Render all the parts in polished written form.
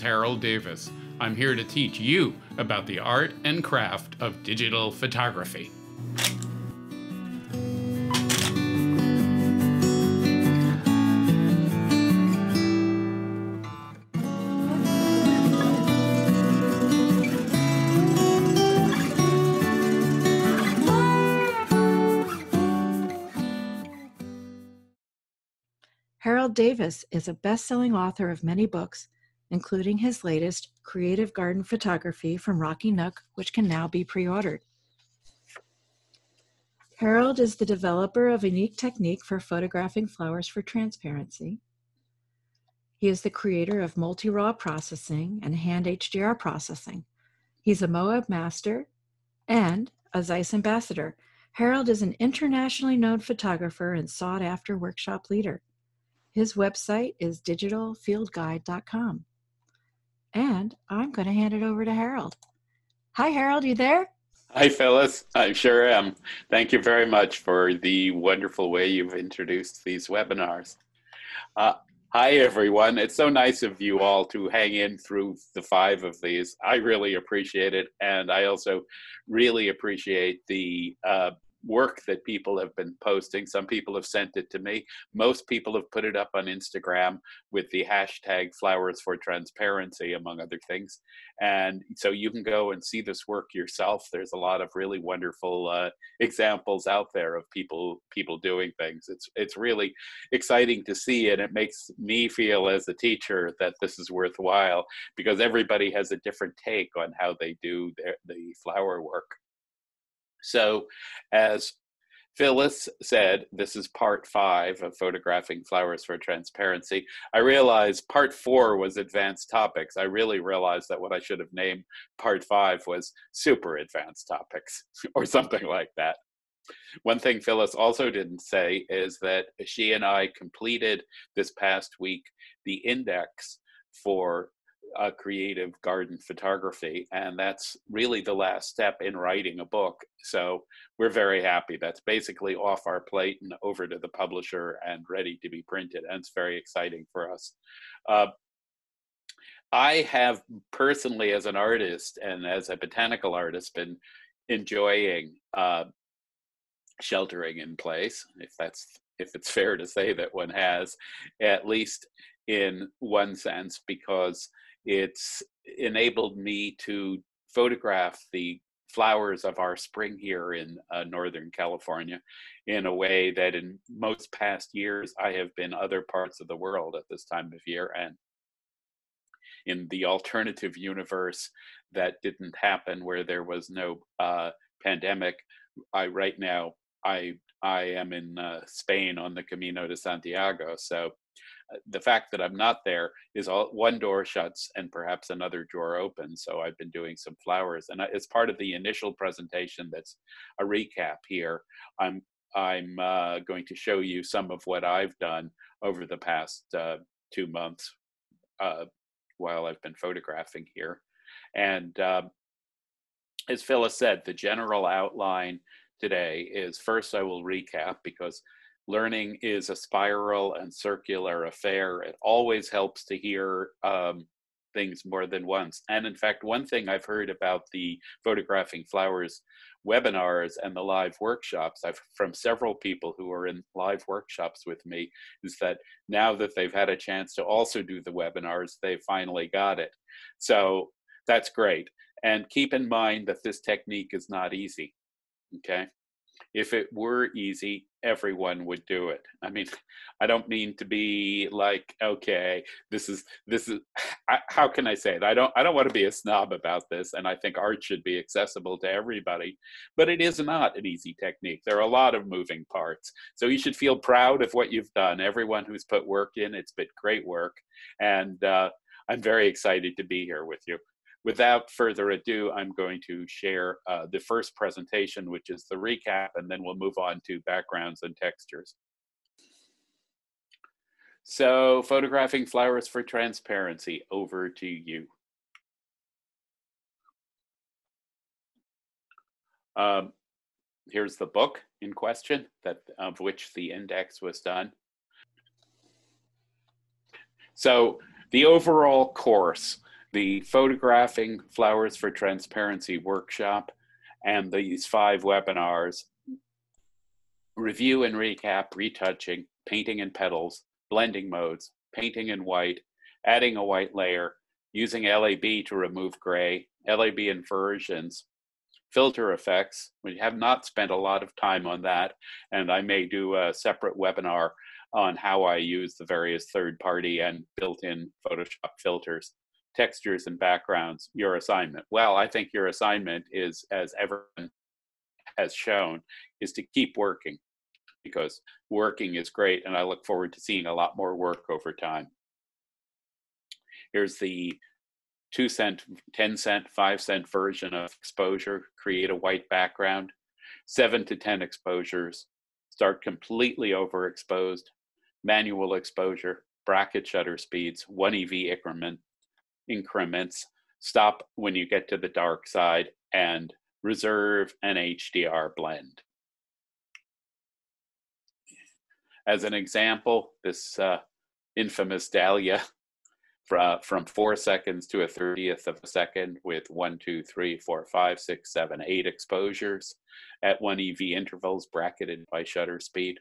Harold Davis. I'm here to teach you about the art and craft of digital photography. Harold Davis is a best-selling author of many books, including his latest, Creative Garden Photography from Rocky Nook, which can now be pre-ordered. Harold is the developer of a unique technique for photographing flowers for transparency. He is the creator of multi-raw processing and hand HDR processing. He's a Moab master and a Zeiss ambassador. Harold is an internationally known photographer and sought-after workshop leader. His website is digitalfieldguide.com. And I'm going to hand it over to Harold. Hi, Harold, you there? Hi, Phyllis. I sure am. Thank you very much for the wonderful way you've introduced these webinars. Hi, everyone. It's so nice of you all to hang in through the 5 of these. I really appreciate it. And I also really appreciate the work that people have been posting. Some people have sent it to me. Most people have put it up on Instagram with the hashtag flowers for transparency, among other things. And so you can go and see this work yourself. There's a lot of really wonderful examples out there of people doing things. It's really exciting to see, and it makes me feel as a teacher that this is worthwhile, because everybody has a different take on how they do the flower work. So, as Phyllis said, this is part 5 of photographing flowers for transparency. I realized part 4 was advanced topics. I really realized that what I should have named part 5 was super advanced topics or something like that. One thing Phyllis also didn't say is that she and I completed this past week the index for creative garden photography, and that's really the last step in writing a book. So we're very happy. That's basically off our plate and over to the publisher and ready to be printed, and it's very exciting for us. I have personally, as an artist and as a botanical artist, been enjoying sheltering in place, if it's fair to say that one has, at least in one sense, because it's enabled me to photograph the flowers of our spring here in Northern California in a way that in most past years I have been other parts of the world at this time of year. And in the alternative universe that didn't happen, where there was no pandemic, right now I am in Spain on the Camino de Santiago. So the fact that I'm not there is one door shuts and perhaps another drawer opens. So I've been doing some flowers, and as part of the initial presentation, that's a recap here. I'm going to show you some of what I've done over the past 2 months while I've been photographing here. And as Phyllis said, the general outline today is, first I will recap, because learning is a spiral and circular affair. It always helps to hear things more than once. And in fact, one thing I've heard about the Photographing Flowers webinars and the live workshops from several people who are in live workshops with me is that now that they've had a chance to also do the webinars, they finally got it. So that's great. And keep in mind that this technique is not easy, okay? If it were easy, everyone would do it. I mean, I don't mean to be like, okay, this is how can I say it? I don't want to be a snob about this, and I think art should be accessible to everybody, but it is not an easy technique. There are a lot of moving parts. So you should feel proud of what you've done. Everyone who's put work in, it's been great work, and I'm very excited to be here with you. Without further ado, I'm going to share the first presentation, which is the recap, and then we'll move on to backgrounds and textures. So, photographing flowers for transparency, over to you. Here's the book in question, of which the index was done. So, the overall course the Photographing Flowers for Transparency workshop and these 5 webinars: review and recap, retouching, painting and petals, blending modes, painting in white, adding a white layer, using LAB to remove gray, LAB inversions, filter effects. We have not spent a lot of time on that, and I may do a separate webinar on how I use the various third-party and built-in Photoshop filters, textures and backgrounds. Your assignment. Well, I think your assignment is, as everyone has shown, is to keep working, because working is great, and I look forward to seeing a lot more work over time. Here's the 2-cent, 10-cent, 5-cent version of exposure. Create a white background, 7 to 10 exposures, start completely overexposed, manual exposure, bracket shutter speeds, 1 EV increments, stop when you get to the dark side, and reserve an HDR blend. As an example, this infamous dahlia from 4 seconds to a 30th of a second with 1, 2, 3, 4, 5, 6, 7, 8 exposures at 1 EV intervals bracketed by shutter speed.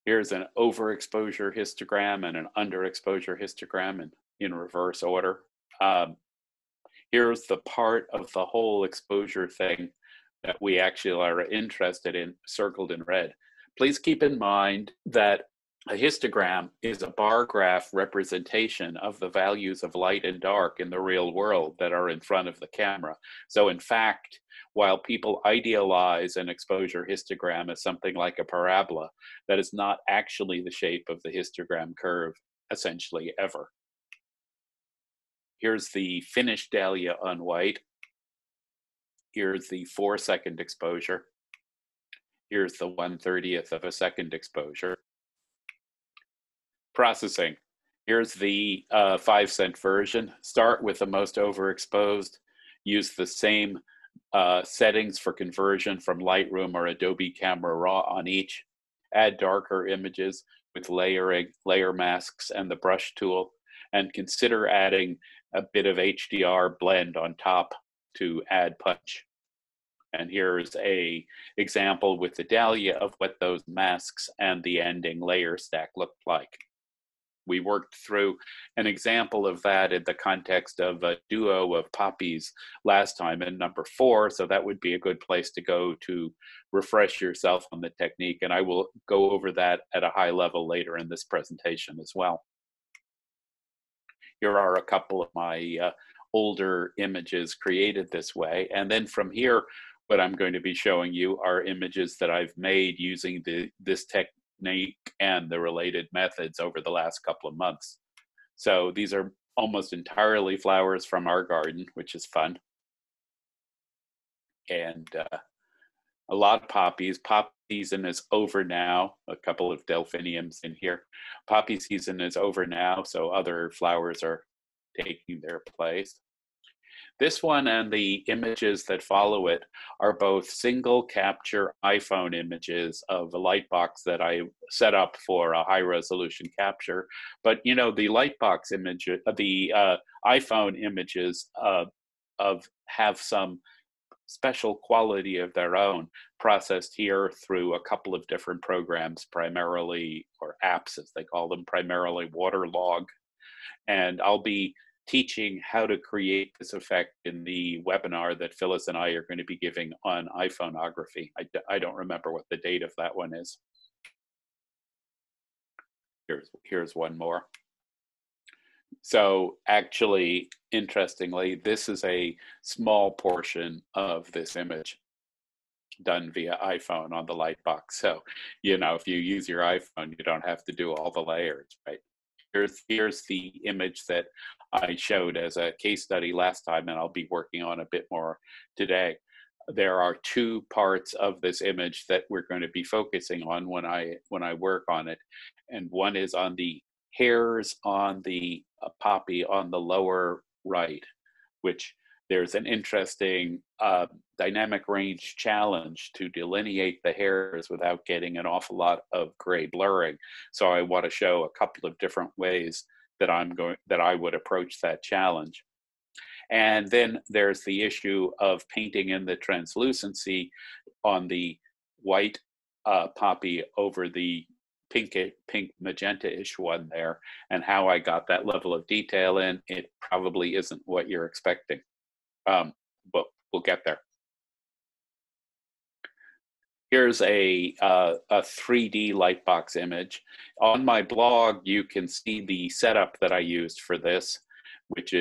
Here's an overexposure histogram and an underexposure histogram in reverse order. Here's the part of the whole exposure thing that we actually are interested in, circled in red. Please keep in mind that a histogram is a bar graph representation of the values of light and dark in the real world that are in front of the camera. So in fact, while people idealize an exposure histogram as something like a parabola, that is not actually the shape of the histogram curve, essentially ever. Here's the finished dahlia on white. Here's the 4-second exposure. Here's the 1/30th of a second exposure. Processing. Here's the 5-cent version. Start with the most overexposed. Use the same settings for conversion from Lightroom or Adobe Camera Raw on each. Add darker images with layering, layer masks, and the brush tool. And consider adding a bit of HDR blend on top to add punch. And here's a example with the dahlia of what those masks and the ending layer stack looked like. We worked through an example of that in the context of a duo of poppies last time in number 4, so that would be a good place to go to refresh yourself on the technique, and I will go over that at a high level later in this presentation as well. Here are a couple of my older images created this way, and then from here, what I'm going to be showing you are images that I've made using this technique and the related methods over the last couple of months. So these are almost entirely flowers from our garden, which is fun. And a lot of poppies. Poppy season is over now. A couple of delphiniums in here. Poppy season is over now, so other flowers are taking their place. This one and the images that follow it are both single capture iPhone images of a light box that I set up for a high resolution capture. But you know, the light box image, the iPhone images have some special quality of their own, processed here through a couple of different programs, primarily, or apps as they call them, primarily Waterlog. And I'll be teaching how to create this effect in the webinar that Phyllis and I are going to be giving on iPhoneography. I don't remember what the date of that one is. Here's one more. So actually, interestingly, this is a small portion of this image done via iPhone on the light box. So, you know, if you use your iPhone, you don't have to do all the layers, right? Here's the image that I showed as a case study last time, and I'll be working on a bit more today. There are 2 parts of this image that we're going to be focusing on when I work on it, and one is on the hairs on the poppy on the lower right, which there's an interesting dynamic range challenge to delineate the hairs without getting an awful lot of gray blurring. So I want to show a couple of different ways that I would approach that challenge. And then there's the issue of painting in the translucency on the white poppy over the pink magenta-ish one there, and how I got that level of detail in. It probably isn't what you're expecting, but we'll get there. Here's a 3D lightbox image. On my blog, you can see the setup that I used for this, which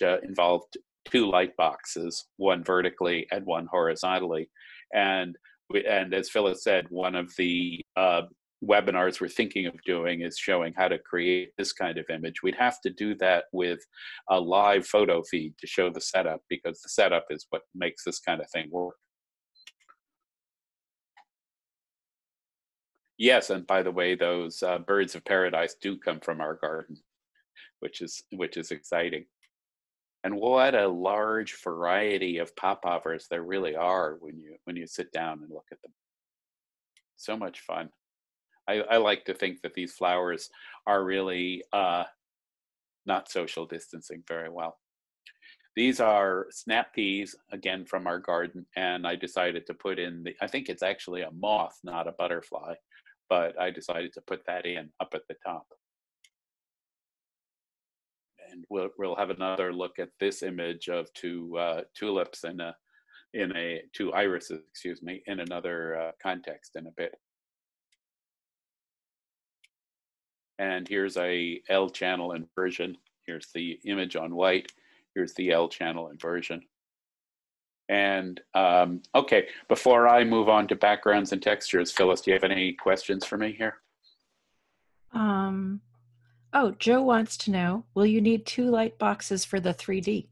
involved 2 light boxes, one vertically and one horizontally. And as Phyllis said, one of the webinars we're thinking of doing is showing how to create this kind of image. We'd have to do that with a live photo feed to show the setup, because the setup is what makes this kind of thing work. Yes, and by the way, those birds of paradise do come from our garden, which is exciting. And what a large variety of popovers there really are when you sit down and look at them. So much fun. I like to think that these flowers are really not social distancing very well. These are snap peas, again, from our garden, and I decided to put in I think it's actually a moth, not a butterfly, but I decided to put that in up at the top. And we'll have another look at this image of 2 tulips and 2 irises, excuse me, in another context in a bit. And here's a L channel inversion. Here's the image on white. Here's the L channel inversion. And okay, before I move on to backgrounds and textures, Phyllis, do you have any questions for me here? Oh, Joe wants to know, will you need 2 light boxes for the 3D?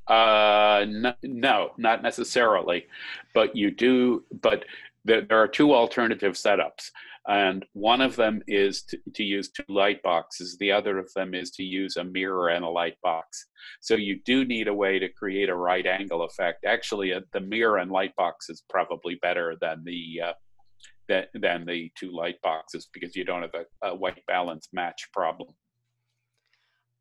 No, not necessarily, but you do. But there are 2 alternative setups, and one of them is to use 2 light boxes. The other of them is to use a mirror and a light box. So you do need a way to create a right angle effect. Actually, the mirror and light box is probably better than the 2 light boxes, because you don't have a white balance match problem.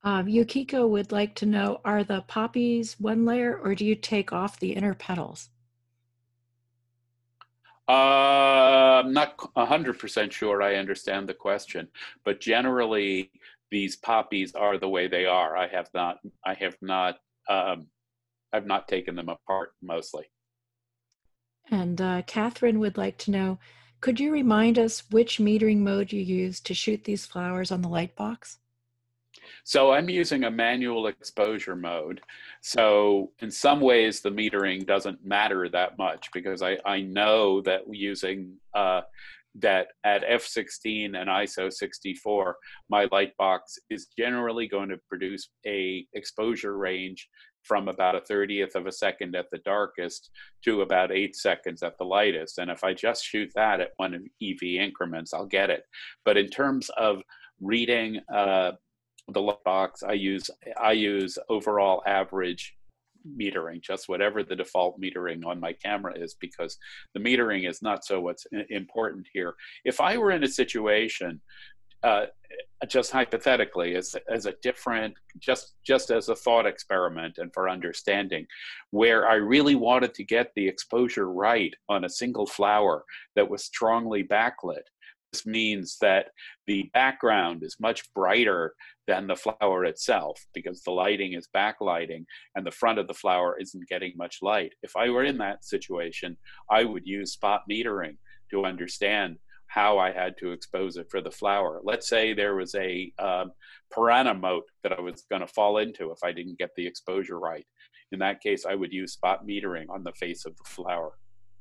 Yukiko would like to know, are the poppies 1 layer, or do you take off the inner petals? I'm not 100% sure I understand the question, but generally these poppies are the way they are. I've not taken them apart mostly. And Catherine would like to know, could you remind us which metering mode you use to shoot these flowers on the light box? So I'm using a manual exposure mode. So in some ways, the metering doesn't matter that much, because I know that using that at f16 and ISO 64, my light box is generally going to produce a exposure range from about 1/30th of a second at the darkest to about 8 seconds at the lightest. And if I just shoot that at 1 EV increments, I'll get it. But in terms of reading the light box, I use overall average metering, just whatever the default metering on my camera is, because the metering is not so what's important here. If I were in a situation, just hypothetically, as a different, just as a thought experiment and for understanding, where I really wanted to get the exposure right on a single flower that was strongly backlit, this means that the background is much brighter than the flower itself, because the lighting is backlighting and the front of the flower isn't getting much light. If I were in that situation, I would use spot metering to understand how I had to expose it for the flower. Let's say there was a piranha moat that I was going to fall into if I didn't get the exposure right. In that case, I would use spot metering on the face of the flower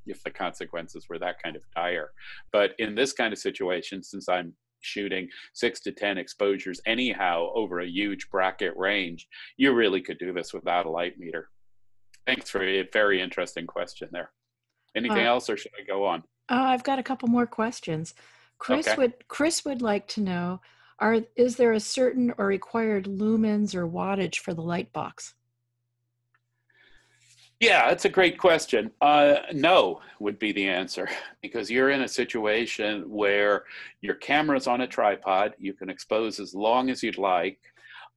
if the consequences were that kind of dire. But in this kind of situation, since I'm shooting 6 to 10 exposures anyhow over a huge bracket range, you really could do this without a light meter. Thanks for a very interesting question there. Anything else, or should I go on? I've got a couple more questions. Chris would like to know, is there a certain or required lumens or wattage for the light box? Yeah, that's a great question. No would be the answer, because you're in a situation where your camera's on a tripod, you can expose as long as you'd like,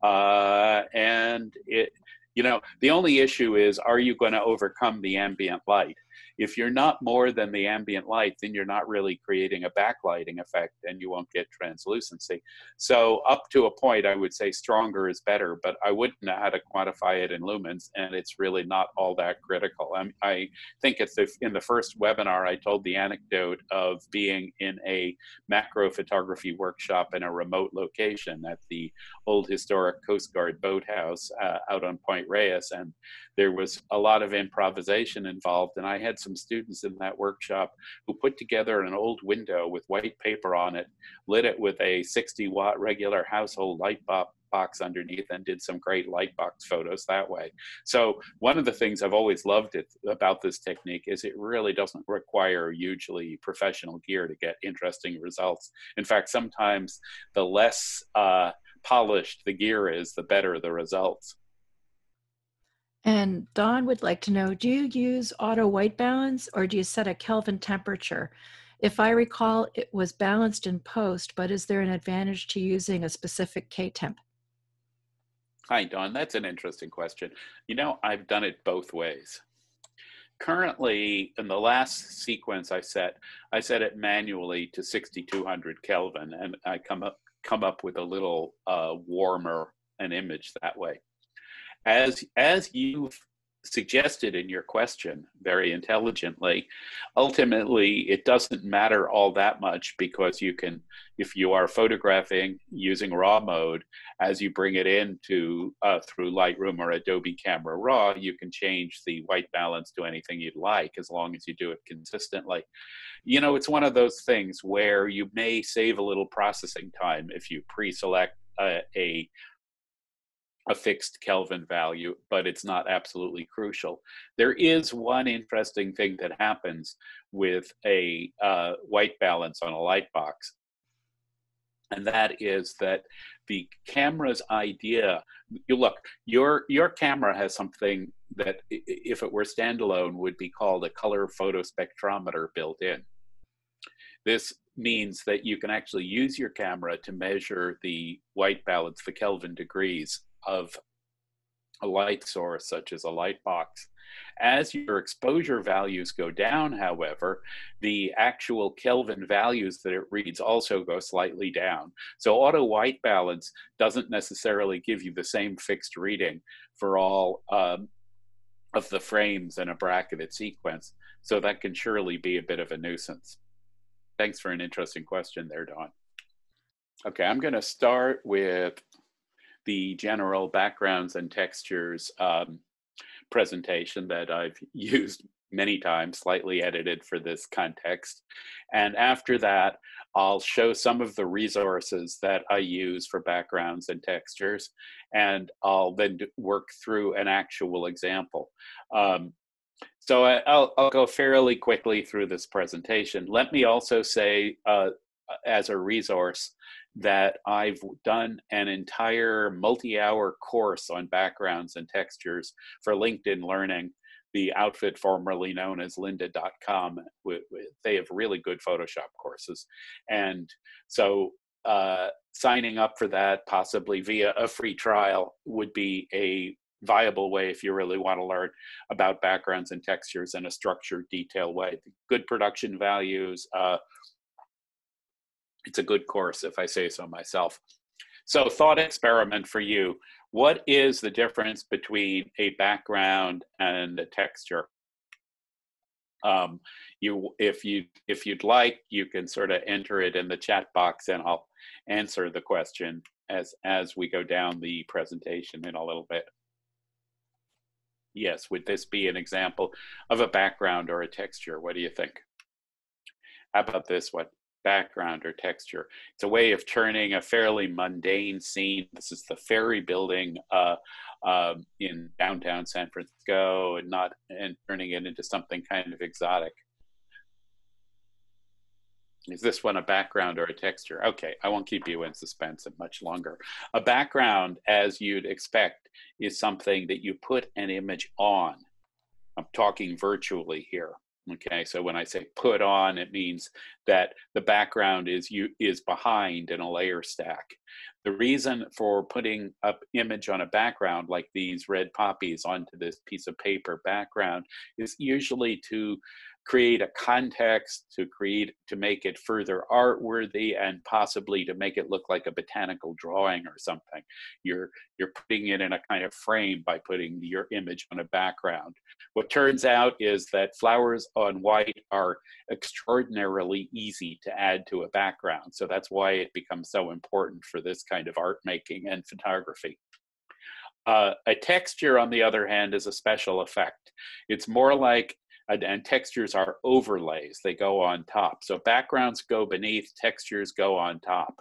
and the only issue is, are you going to overcome the ambient light? If you're not more than the ambient light, then you're not really creating a backlighting effect, and you won't get translucency. So up to a point, I would say stronger is better, but I wouldn't know how to quantify it in lumens, and it's really not all that critical. I think in the first webinar, I told the anecdote of being in a macro photography workshop in a remote location at the old historic Coast Guard boathouse out on Point Reyes, and there was a lot of improvisation involved, and I had some students in that workshop who put together an old window with white paper on it, lit it with a 60-watt regular household light box underneath, and did some great light box photos that way. So one of the things I've always loved about this technique is it really doesn't require hugely professional gear to get interesting results. In fact, sometimes the less polished the gear is, the better the results. And Don would like to know, do you use auto white balance, or do you set a Kelvin temperature? If I recall, it was balanced in post, but is there an advantage to using a specific K-temp? Hi, Don. That's an interesting question. I've done it both ways. Currently, in the last sequence I set it manually to 6200 Kelvin, and I come up with a little warmer an image that way. As you've suggested in your question very intelligently, ultimately it doesn't matter all that much, because you can, if you are photographing using RAW mode, as you bring it into through Lightroom or Adobe Camera Raw, you can change the white balance to anything you'd like, as long as you do it consistently. It's one of those things where you may save a little processing time if you pre-select a fixed Kelvin value, but it's not absolutely crucial. There is one interesting thing that happens with a white balance on a light box, and that is that the camera's idea, your camera has something that, if it were standalone, would be called a color photospectrometer built in. This means that you can actually use your camera to measure the white balance, the Kelvin degrees, of a light source such as a light box. As your exposure values go down, however, the actual Kelvin values that it reads also go slightly down. So auto white balance doesn't necessarily give you the same fixed reading for all of the frames in a bracketed sequence. So that can surely be a bit of a nuisance. Thanks for an interesting question there, Dawn. Okay, I'm going to start with the general backgrounds and textures presentation that I've used many times, slightly edited for this context. And after that, I'll show some of the resources that I use for backgrounds and textures, and I'll then work through an actual example. So I'll go fairly quickly through this presentation. Let me also say, as a resource, that I've done an entire multi-hour course on backgrounds and textures for LinkedIn Learning, the outfit formerly known as lynda.com. They have really good Photoshop courses. And so signing up for that, possibly via a free trial, would be a viable way if you really want to learn about backgrounds and textures in a structured, detailed way. Good production values. It's a good course, if I say so myself. So, thought experiment for you. What is the difference between a background and a texture? If you'd like, you can sort of enter it in the chat box, and I'll answer the question as we go down the presentation in a little bit. Yes, would this be an example of a background or a texture? What do you think? How about this one? Background or texture? It's a way of turning a fairly mundane scene. This is the Ferry Building in downtown San Francisco, and turning it into something kind of exotic. Is this one a background or a texture? Okay, I won't keep you in suspense much longer. A background, as you'd expect, is something that you put an image on. I'm talking virtually here. Okay, so when I say put on, it means that the background is behind in a layer stack. The reason for putting up image on a background like these red poppies onto this piece of paper background is usually to create a context, to make it further art worthy, and possibly to make it look like a botanical drawing or something. You're putting it in a kind of frame by putting your image on a background. What turns out is that flowers on white are extraordinarily easy to add to a background. So that's why it becomes so important for this kind of art making and photography. A texture, on the other hand, is a special effect. It's more like, and textures are overlays, they go on top. So backgrounds go beneath, textures go on top.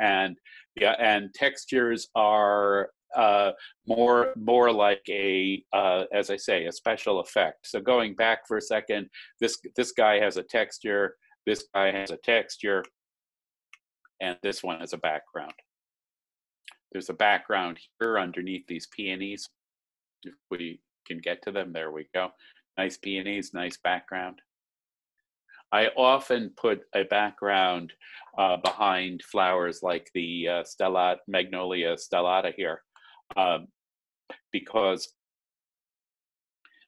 And yeah, and textures are more like a, as I say, a special effect. So going back for a second, this guy has a texture, this guy has a texture, and this one has a background. There's a background here underneath these peonies. If we can get to them, there we go. Nice peonies, nice background. I often put a background behind flowers like the Magnolia stellata here, because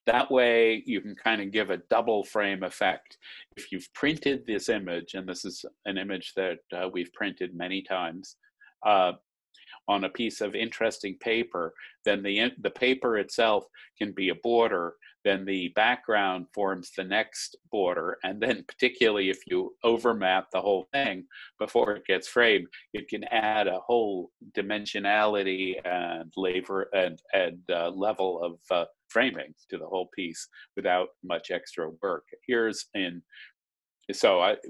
that way you can kind of give a double frame effect. If you've printed this image, and this is an image that we've printed many times, on a piece of interesting paper, then the paper itself can be a border, then the background forms the next border, and then particularly if you overmap the whole thing before it gets framed, it can add a whole dimensionality and labor and level of framing to the whole piece without much extra work.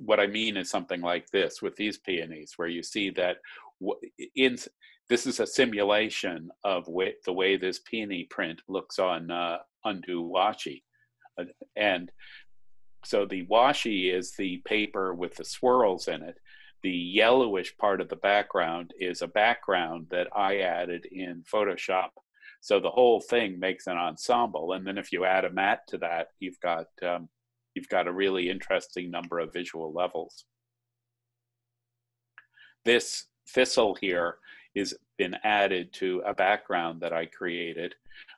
What I mean is something like this with these peonies, where you see that this is a simulation of the way this peony print looks on undo washi. And so the washi is the paper with the swirls in it. The yellowish part of the background is a background that I added in Photoshop. So the whole thing makes an ensemble. And then if you add a matte to that, you've got a really interesting number of visual levels. This thistle here is been added to a background that I created.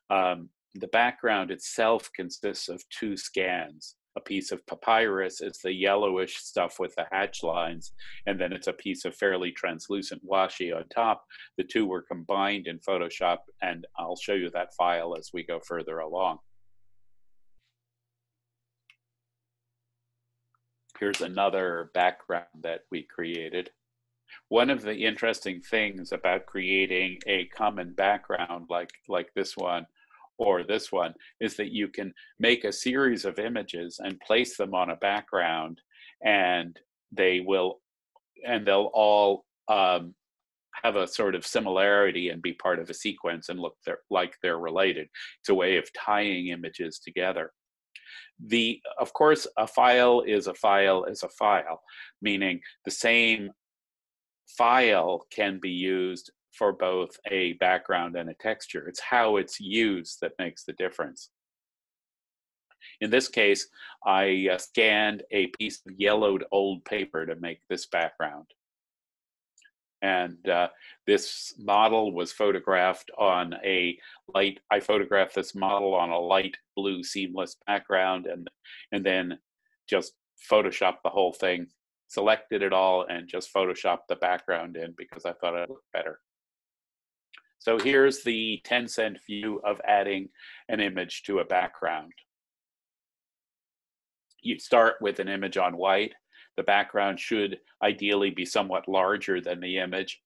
The background itself consists of two scans. A piece of papyrus is the yellowish stuff with the hatch lines, and then it's a piece of fairly translucent washi on top. The two were combined in Photoshop, and I'll show you that file as we go further along. Here's another background that we created. One of the interesting things about creating a common background like this one or this one is that you can make a series of images and place them on a background, and they'll all have a sort of similarity and be part of a sequence and look like they're related. It's a way of tying images together. Of course, a file is a file is a file, meaning the same file can be used for both a background and a texture. It's how it's used that makes the difference. In this case, I scanned a piece of yellowed old paper to make this background. And this model was photographed on I photographed this model on a light blue seamless background, and then just photoshopped the whole thing, selected it all, and just photoshopped the background in because I thought it looked better. So here's the 10-cent view of adding an image to a background. You start with an image on white. The background should ideally be somewhat larger than the image.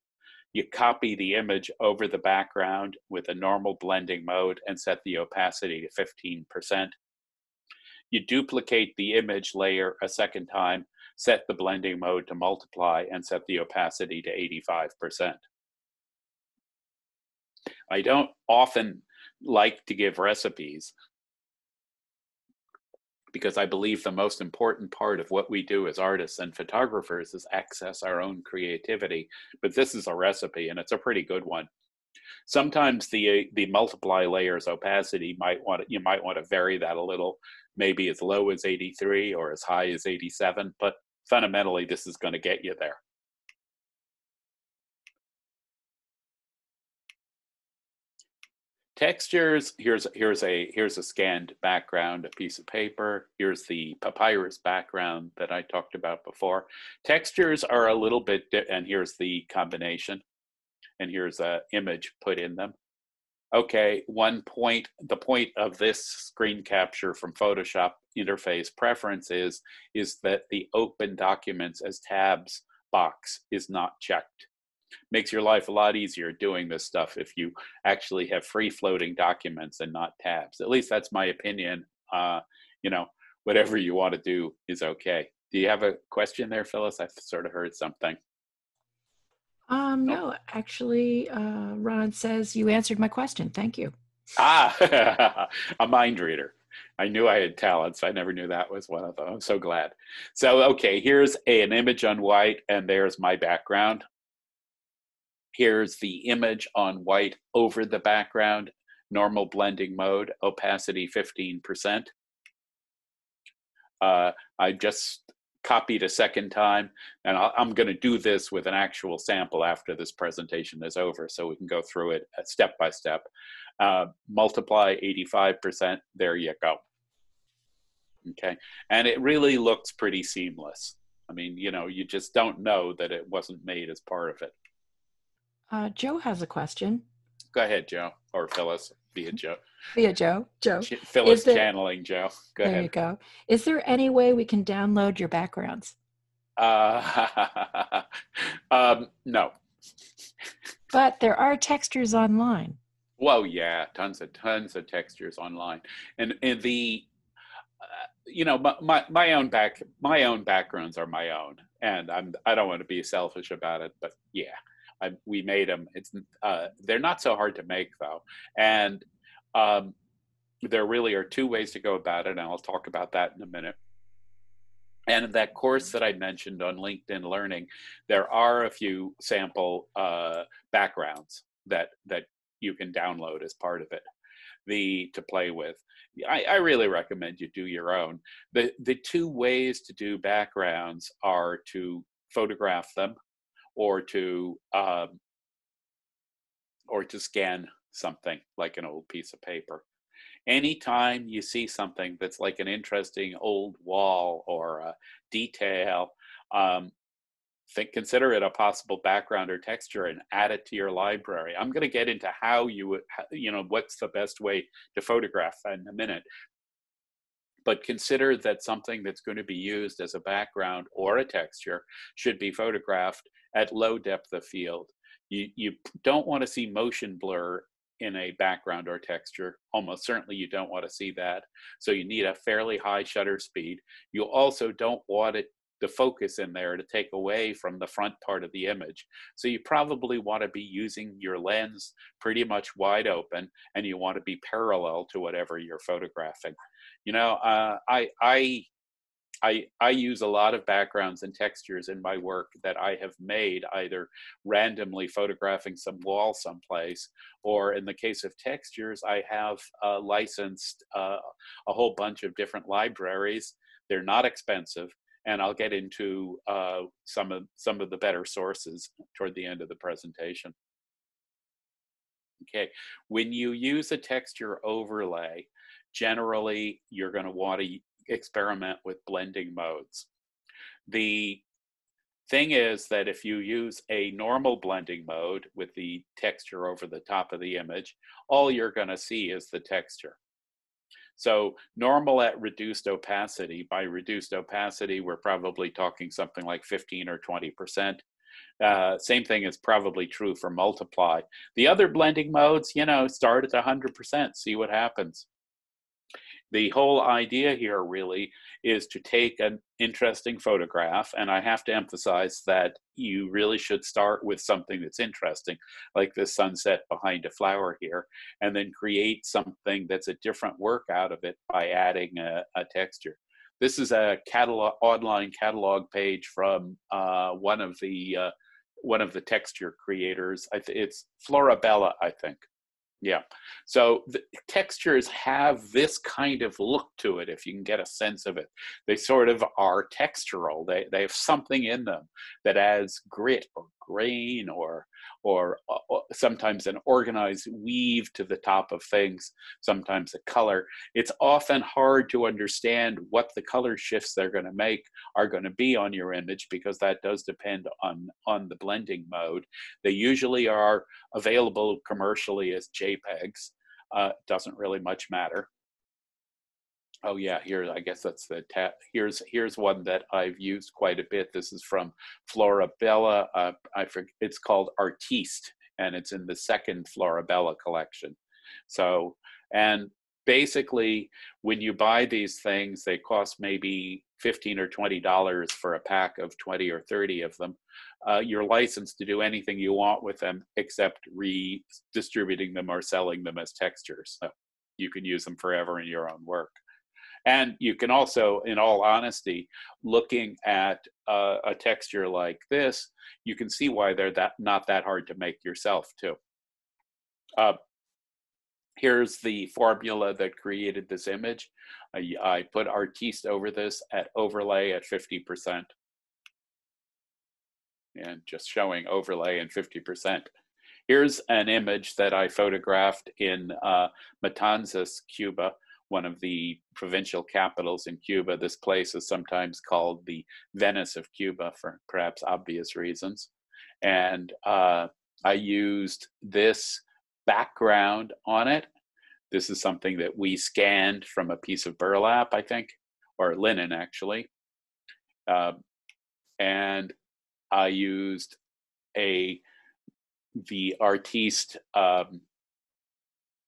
You copy the image over the background with a normal blending mode and set the opacity to 15%. You duplicate the image layer a second time, set the blending mode to multiply, and set the opacity to 85%. I don't often like to give recipes because I believe the most important part of what we do as artists and photographers is access our own creativity. But this is a recipe, and it's a pretty good one. Sometimes the multiply layers opacity you might want to vary that a little, maybe as low as 83 or as high as 87, but fundamentally this is going to get you there. Textures, here's a scanned background, a piece of paper. Here's the papyrus background that I talked about before. Textures are a little bit, and here's the combination, and here's an image put in them. Okay, the point of this screen capture from Photoshop interface preference is that the open documents as tabs box is not checked. Makes your life a lot easier doing this stuff if you actually have free floating documents and not tabs. At least that's my opinion. You know, whatever you want to do is okay. Do you have a question there, Phyllis? I sort of heard something. No, actually, Ron says you answered my question. Thank you. Ah, a mind reader. I knew I had talents. I never knew that was one of them. I'm so glad. So, okay, here's an image on white, and there's my background. Here's the image on white over the background, normal blending mode, opacity 15%. I just copied a second time, and I'm going to do this with an actual sample after this presentation is over, so we can go through it step by step. Multiply 85%, there you go. Okay, and it really looks pretty seamless. I mean, you know, you just don't know that it wasn't made as part of it. Joe has a question. Go ahead, Joe, or Phyllis, via Joe. Via Joe. Joe. Phyllis channeling Joe. Go ahead. There you go. Is there any way we can download your backgrounds? No. But there are textures online. Well, yeah, tons of textures online, and the you know, my own backgrounds are my own, and I don't want to be selfish about it, but yeah. We made them. They're not so hard to make though, and there really are two ways to go about it, and I'll talk about that in a minute. And in that course that I mentioned on LinkedIn Learning, there are a few sample backgrounds that you can download as part of it, to play with. I really recommend you do your own. The two ways to do backgrounds are to photograph them, or to scan something like an old piece of paper. Anytime you see something that's like an interesting old wall or a detail, consider it a possible background or texture and add it to your library. I'm going to get into how what's the best way to photograph in a minute. But consider that something that's going to be used as a background or a texture should be photographed at low depth of field. You don't want to see motion blur in a background or texture. Almost certainly you don't want to see that. So you need a fairly high shutter speed. You also don't want the focus in there to take away from the front part of the image. So you probably want to be using your lens pretty much wide open, and you want to be parallel to whatever you're photographing. You know, I use a lot of backgrounds and textures in my work that I have made either randomly photographing some wall someplace, or in the case of textures, I have licensed a whole bunch of different libraries. They're not expensive, and I'll get into some of the better sources toward the end of the presentation. Okay, when you use a texture overlay, generally you're going to want to experiment with blending modes. The thing is that if you use a normal blending mode with the texture over the top of the image, all you're going to see is the texture. So normal at reduced opacity, by reduced opacity, we're probably talking something like 15 or 20%. Same thing is probably true for multiply. The other blending modes, you know, start at 100%, see what happens. The whole idea here really is to take an interesting photograph, and I have to emphasize that you really should start with something that's interesting, like this sunset behind a flower here, and then create something that's a different work out of it by adding a texture. This is a online catalog page from one of the one of the texture creators. It's Florabella, I think. Yeah. So the textures have this kind of look to it, if you can get a sense of it. They sort of are textural. They have something in them that adds grit or grain or sometimes an organized weave to the top of things, sometimes a color. It's often hard to understand what the color shifts they're going to make are going to be on your image, because that does depend on the blending mode. They usually are available commercially as JPEGs. Doesn't really much matter. Oh yeah, here, I guess that's the here's one that I've used quite a bit. This is from Florabella. I forget, it's called Artiste, and it's in the second Florabella collection. So, and basically, when you buy these things, they cost maybe $15 or $20 for a pack of 20 or 30 of them. You're licensed to do anything you want with them except redistributing them or selling them as textures. So you can use them forever in your own work. And you can also, in all honesty, looking at a texture like this, you can see why they're not that hard to make yourself too. Here's the formula that created this image. I put Artiste over this at overlay at 50%. And just showing overlay and 50%. Here's an image that I photographed in Matanzas, Cuba, one of the provincial capitals in Cuba. This place is sometimes called the Venice of Cuba for perhaps obvious reasons. And I used this background on it. This is something that we scanned from a piece of burlap, I think, or linen actually. And I used the Artiste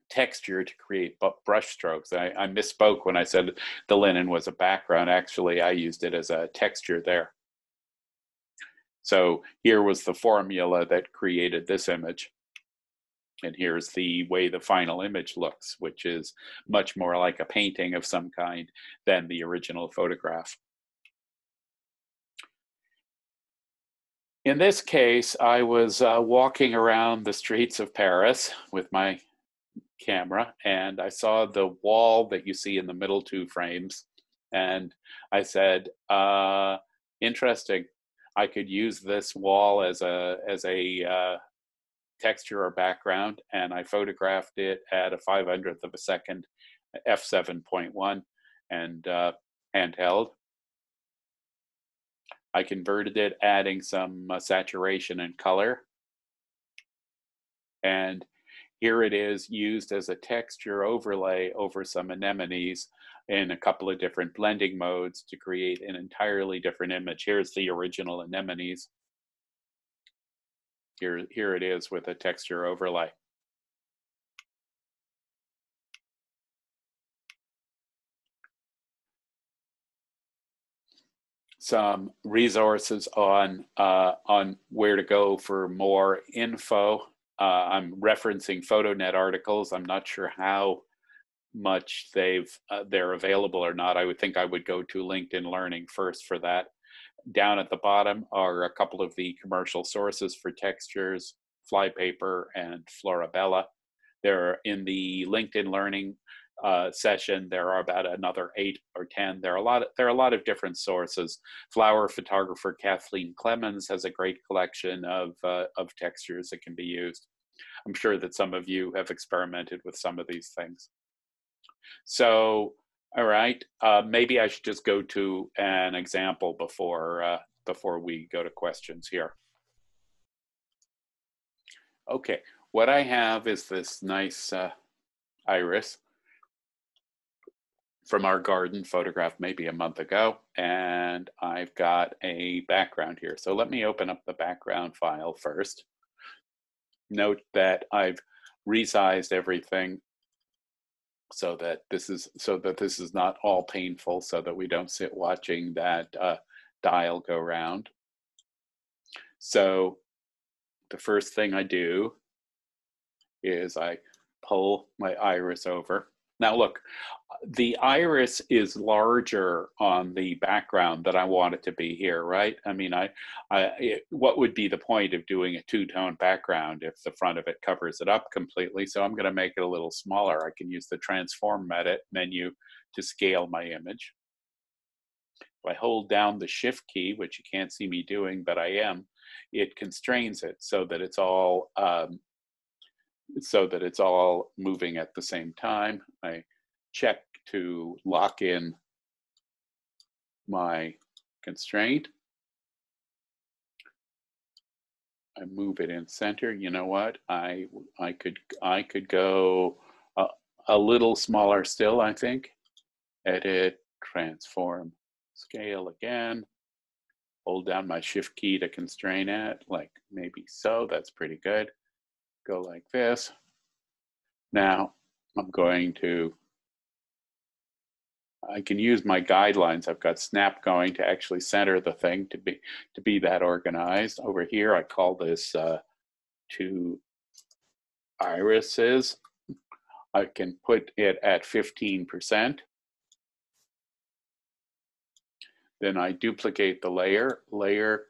texture to create brush strokes. I misspoke when I said the linen was a background. Actually, I used it as a texture there. So here was the formula that created this image. And here's the way the final image looks, which is much more like a painting of some kind than the original photograph. In this case, I was walking around the streets of Paris with my camera, and I saw the wall that you see in the middle two frames, and I said, interesting, I could use this wall as a texture or background, and I photographed it at a 500th of a second, f7.1, and handheld. I converted it, adding some saturation and color. And here it is used as a texture overlay over some anemones in a couple of different blending modes to create an entirely different image. Here's the original anemones. Here it is with a texture overlay. Some resources on where to go for more info. I'm referencing PhotoNet articles. I'm not sure how much they're available or not. I would think I would go to LinkedIn Learning first for that. Down at the bottom are a couple of the commercial sources for textures, Flypaper and Florabella. They're in the LinkedIn Learning session. There are about another 8 or 10. There are a lot of different sources. Flower photographer Kathleen Clemens has a great collection of textures that can be used. I'm sure that some of you have experimented with some of these things. So, all right, maybe I should just go to an example before we go to questions here. Okay, what I have is this nice iris from our garden, photographed maybe a month ago, and I've got a background here. So let me open up the background file first. Note that I've resized everything so that this is not all painful, so that we don't sit watching that dial go round. So the first thing I do is I pull my iris over. Now look, the iris is larger on the background than I want it to be here, right? I mean, what would be the point of doing a two-tone background if the front of it covers it up completely? So I'm going to make it a little smaller. I can use the transform menu to scale my image. If I hold down the shift key, which you can't see me doing, but I am, it constrains it so that it's all moving at the same time. I check to lock in my constraint. I move it in center. You know what? I could go a little smaller still, I think. Edit, transform, scale again. Hold down my shift key to constrain it, like maybe so. That's pretty good. Go like this. Now I'm going to, I can use my guidelines. I've got snap going to actually center the thing to be that organized. Over here, I call this two irises. I can put it at 15%. Then I duplicate the layer,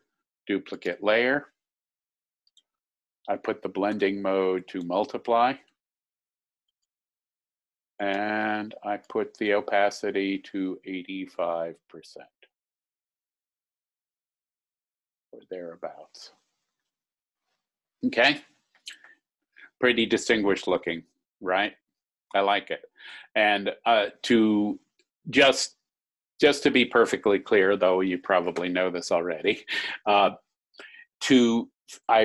duplicate layer. I put the blending mode to multiply. And I put the opacity to 85%. Or thereabouts. Okay. Pretty distinguished looking, right? I like it. And to just to be perfectly clear, though you probably know this already, I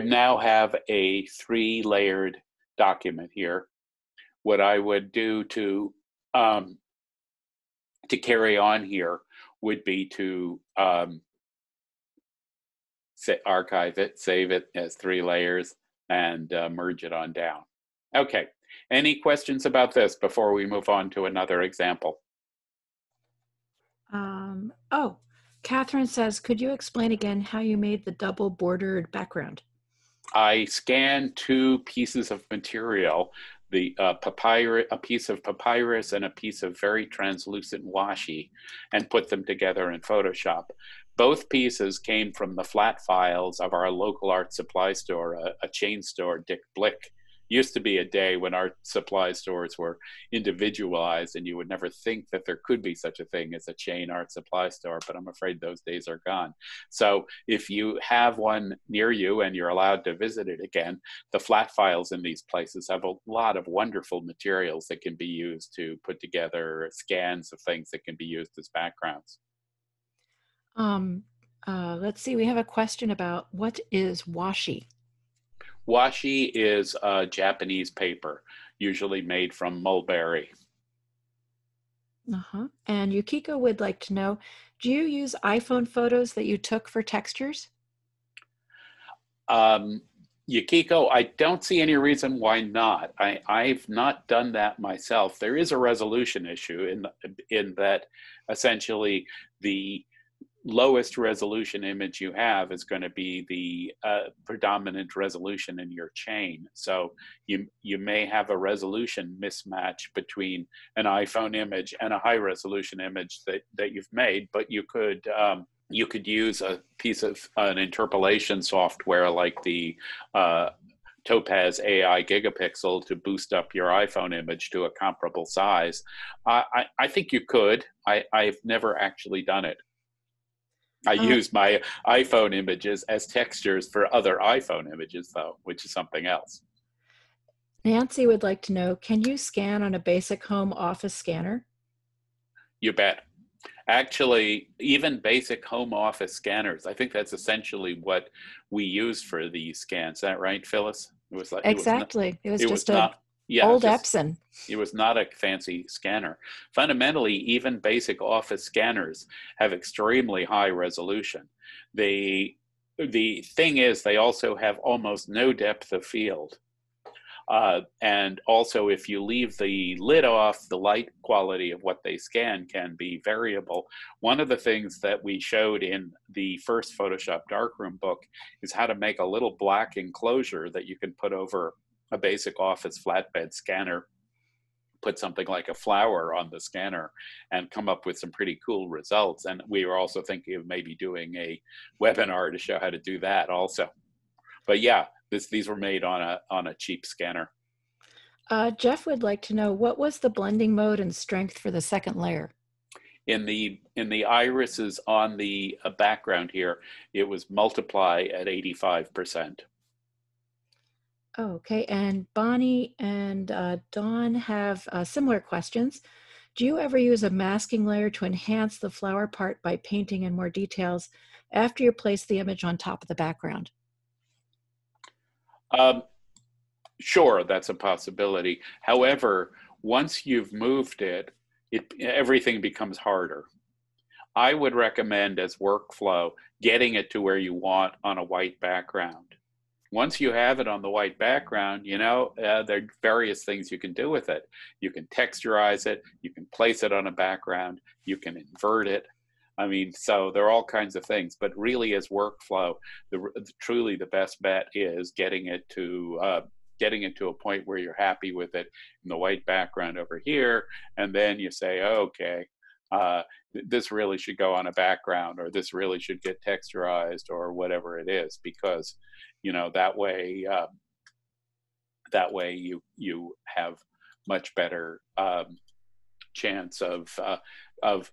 now have a 3-layered document here. What I would do to carry on here would be to archive it, save it as 3 layers, and merge it on down. Okay, any questions about this before we move on to another example? Oh, Catherine says, could you explain again how you made the double bordered background? I scanned 2 pieces of material, the papyrus, a piece of papyrus and a piece of very translucent washi, and put them together in Photoshop. Both pieces came from the flat files of our local art supply store, a chain store, Dick Blick. Used to be a day when art supply stores were individualized, and you would never think that there could be such a thing as a chain art supply store, but I'm afraid those days are gone. So if you have one near you and you're allowed to visit it again, the flat files in these places have a lot of wonderful materials that can be used to put together scans of things that can be used as backgrounds. Let's see, we have a question about what is washi? Washi is a Japanese paper, usually made from mulberry. And Yukiko would like to know, do you use iPhone photos that you took for textures? Yukiko, I don't see any reason why not. I've not done that myself. There is a resolution issue in that essentially the lowest resolution image you have is going to be the predominant resolution in your chain. So you may have a resolution mismatch between an iPhone image and a high resolution image that you've made, but you could use a piece of an interpolation software like the Topaz AI Gigapixel to boost up your iPhone image to a comparable size. I think you could. I've never actually done it. I use my iPhone images as textures for other iPhone images, though, which is something else. Nancy would like to know, can you scan on a basic home office scanner? You bet. Actually, even basic home office scanners, I think that's essentially what we use for these scans. Is that right, Phyllis? It was like, exactly. It was just an old Epson. It was not a fancy scanner. Fundamentally, even basic office scanners have extremely high resolution. The thing is, they also have almost no depth of field. And also, if you leave the lid off, the light quality of what they scan can be variable. One of the things that we showed in the first Photoshop Darkroom book is how to make a little black enclosure that you can put over a basic office flatbed scanner put something like a flower on the scanner and come up with some pretty cool results. And we were also thinking of maybe doing a webinar to show how to do that also. But yeah, these were made on a cheap scanner. Jeff would like to know, what was the blending mode and strength for the second layer? In the irises on the background here, it was multiply at 85%. Okay, and Bonnie and Dawn have similar questions. Do you ever use a masking layer to enhance the flower part by painting in more details after you place the image on top of the background? Sure, that's a possibility. However, once you've moved it, everything becomes harder. I would recommend as workflow getting it to where you want on a white background. Once you have it on the white background, you know, there are various things you can do with it. You can texturize it, you can place it on a background, you can invert it. I mean, so there are all kinds of things, but really as workflow, truly the best bet is getting it to a point where you're happy with it in the white background over here, and then you say, okay, this really should go on a background, or this really should get texturized, or whatever it is, because you know that way you have much better chance of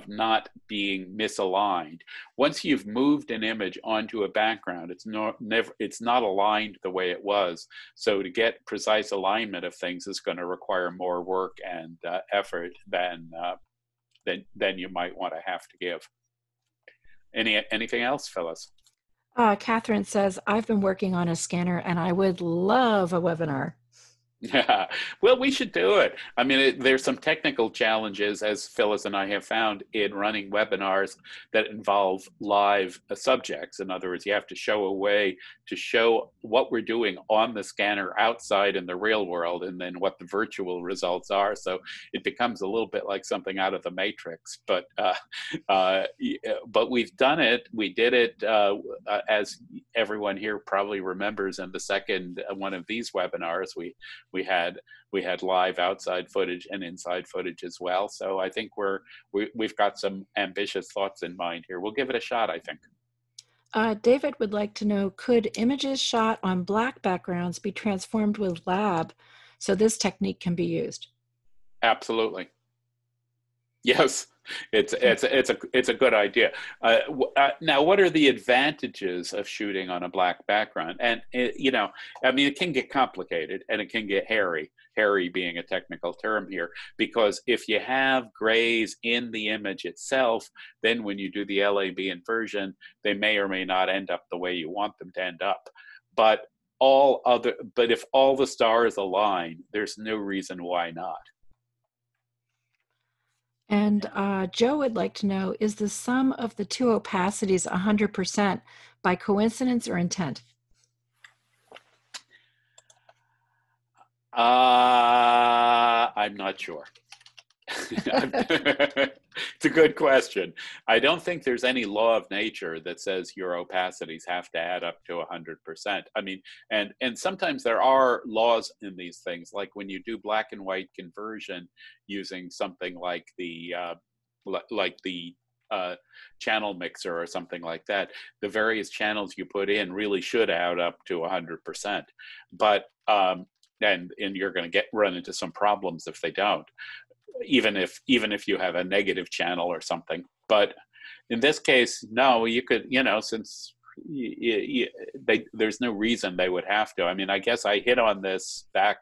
not being misaligned. Once you've moved an image onto a background, it's not aligned the way it was. So to get precise alignment of things is going to require more work and effort than you might want to have to give. Anything else, Phyllis? Catherine says, I've been working on a scanner and I would love a webinar. Yeah, well, we should do it. I mean, there's some technical challenges, as Phyllis and I have found, in running webinars that involve live subjects. In other words, you have to show a way to show what we're doing on the scanner outside in the real world, and then what the virtual results are. So it becomes a little bit like something out of the Matrix. But we've done it. We did it, as everyone here probably remembers, in the second one of these webinars. We had live outside footage and inside footage as well. So I think we've got some ambitious thoughts in mind here. We'll give it a shot, I think. David would like to know, could images shot on black backgrounds be transformed with lab so this technique can be used? Absolutely. Yes, it's a good idea. Now, what are the advantages of shooting on a black background? And you know, I mean, it can get complicated and it can get hairy. Hairy being a technical term here, because if you have grays in the image itself, then when you do the LAB inversion, they may or may not end up the way you want them to end up. But if all the stars align, there's no reason why not. And Joe would like to know, is the sum of the two opacities 100% by coincidence or intent? I'm not sure. It's a good question. I don't think there's any law of nature that says your opacities have to add up to 100%. I mean, and sometimes there are laws in these things, like when you do black and white conversion using something like the channel mixer or something like that, the various channels you put in really should add up to 100%. But and you're going to run into some problems if they don't, even if you have a negative channel or something. But in this case, no, you could, you know, since there's no reason they would have to. I mean, I guess I hit on this back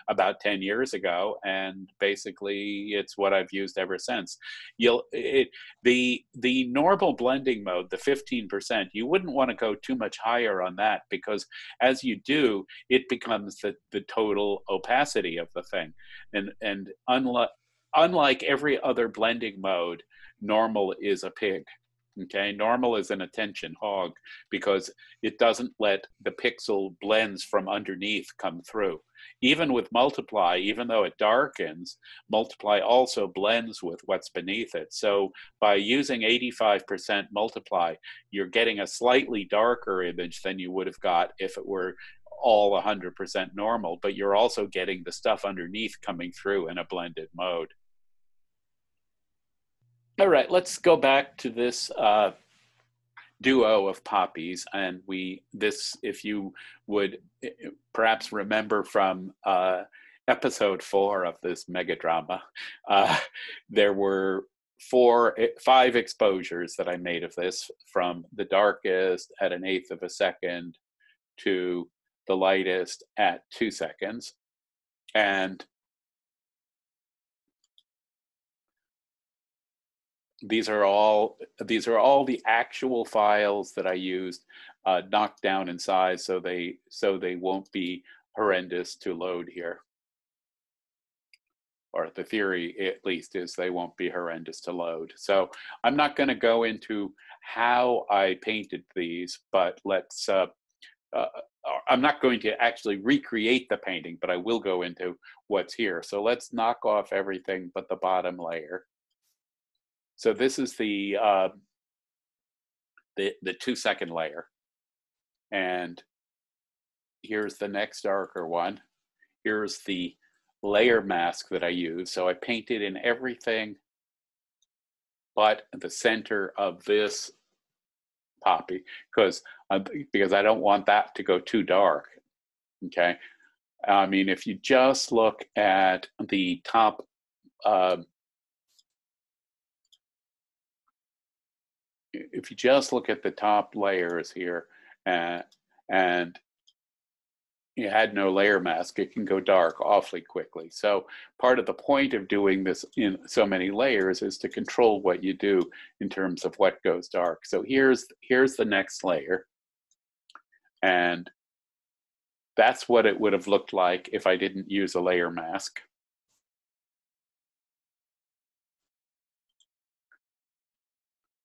about 10 years ago, and basically it's what I've used ever since. The normal blending mode, the 15%, you wouldn't want to go too much higher on that, because as you do, it becomes the total opacity of the thing. And unlike every other blending mode, normal is a pig. Okay, normal is an attention hog, because it doesn't let the pixel blends from underneath come through. Even with multiply, even though it darkens, multiply also blends with what's beneath it. So by using 85% multiply, you're getting a slightly darker image than you would have got if it were all 100% normal, but you're also getting the stuff underneath coming through in a blended mode. All right, let's go back to this duo of poppies, and this, if you would perhaps remember from episode 4 of this mega drama, there were 5 exposures that I made of this, from the darkest at 1/8 of a second to the lightest at 2 seconds. And these are all the actual files that I used, knocked down in size so they won't be horrendous to load here. Or the theory, at least, is they won't be horrendous to load. So I'm not going to go into how I painted these, but let's, I'm not going to actually recreate the painting, but I will go into what's here. So let's knock off everything but the bottom layer. So this is the 2-second layer. And here's the next darker one. Here's the layer mask that I use. So I painted in everything but the center of this poppy, because I don't want that to go too dark. Okay, I mean, if you just look at the top, if you just look at the top layers here, and you had no layer mask, it can go dark awfully quickly. So part of the point of doing this in so many layers is to control what you do in terms of what goes dark. So here's the next layer, and that's what it would have looked like if I didn't use a layer mask.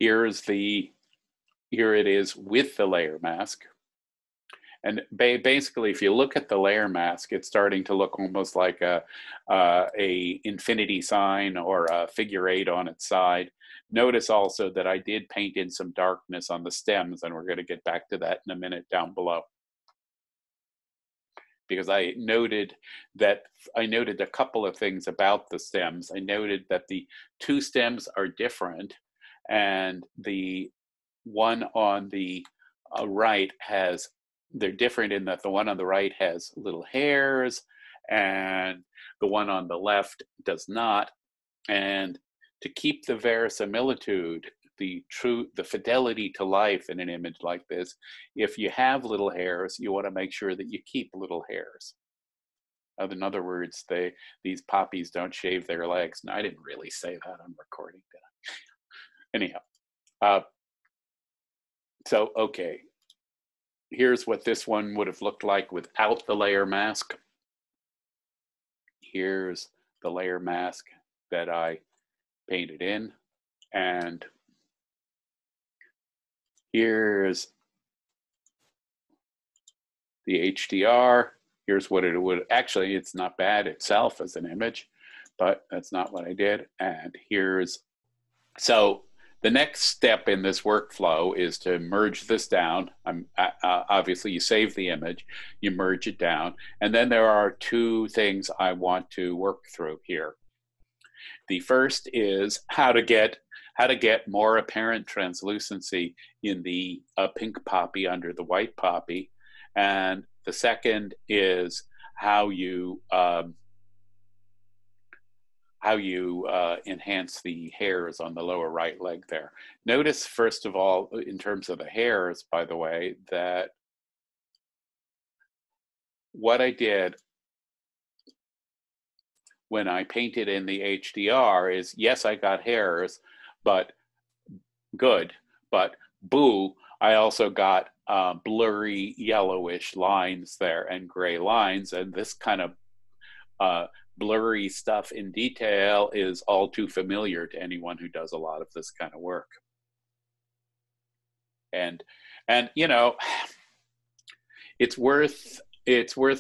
Here it is with the layer mask. And basically, if you look at the layer mask, it's starting to look almost like a infinity sign or a figure 8 on its side. Notice also that I did paint in some darkness on the stems, and we're going to get back to that in a minute down below. Because I noted a couple of things about the stems. I noted that the 2 stems are different, and the one on the right they're different in that the one on the right has little hairs and the one on the left does not. And to keep the verisimilitude, the fidelity to life in an image like this, if you have little hairs, you want to make sure that you keep little hairs. In other words, these poppies don't shave their legs. And I didn't really say that on recording, did I? Anyhow, so okay. Here's what this one would have looked like without the layer mask. Here's the layer mask that I painted in. And here's the HDR. Here's what it would, actually, it's not bad itself as an image, but that's not what I did. And so the next step in this workflow is to merge this down. Obviously, you save the image, you merge it down, and then there are 2 things I want to work through here. The first is how to get more apparent translucency in the pink poppy under the white poppy, and the second is how you enhance the hairs on the lower right leg there. Notice, first of all, in terms of the hairs, by the way, that what I did when I painted in the HDR is, yes, I got hairs, but boo, I also got blurry yellowish lines there and gray lines, and this kind of blurry stuff in detail is all too familiar to anyone who does a lot of this kind of work. And you know, it's worth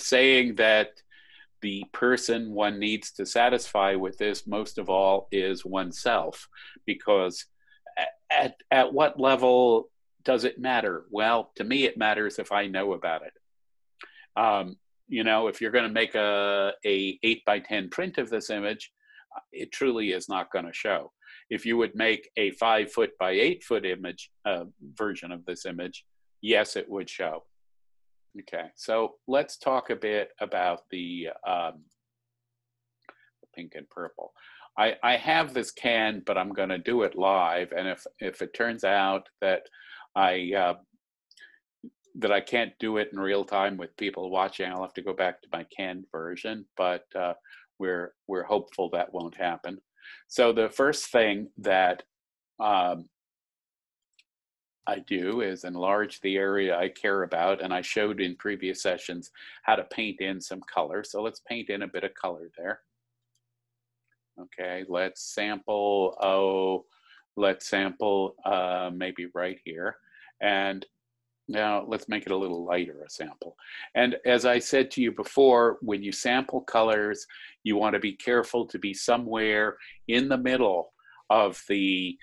saying that the person one needs to satisfy with this most of all is oneself, because at what level does it matter? Well, to me it matters if I know about it. You know, if you're going to make a 8x10 print of this image, it truly is not going to show. If you would make a 5 foot by 8 foot image version of this image, yes, it would show. Okay, so let's talk a bit about the pink and purple. I have this can, but I'm going to do it live, and if it turns out that I can't do it in real time with people watching, I'll have to go back to my canned version, but we're hopeful that won't happen. So the first thing that I do is enlarge the area I care about, and I showed in previous sessions how to paint in some color. So let's paint in a bit of color there. Okay, let's sample, maybe right here. And now let's make it a little lighter, a sample. And as I said to you before, when you sample colors, you want to be careful to be somewhere in the middle of the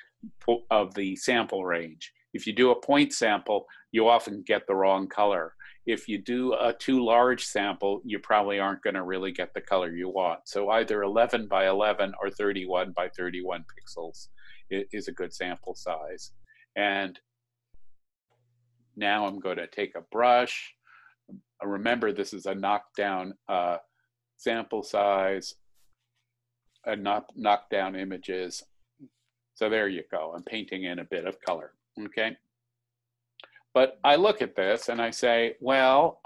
sample range. If you do a point sample, you often get the wrong color. If you do a too large sample, you probably aren't going to really get the color you want. So either 11 by 11 or 31 by 31 pixels is a good sample size. And now I'm going to take a brush. Remember, this is a knockdown sample size, knockdown images. So there you go. I'm painting in a bit of color. Okay. But I look at this and I say, well,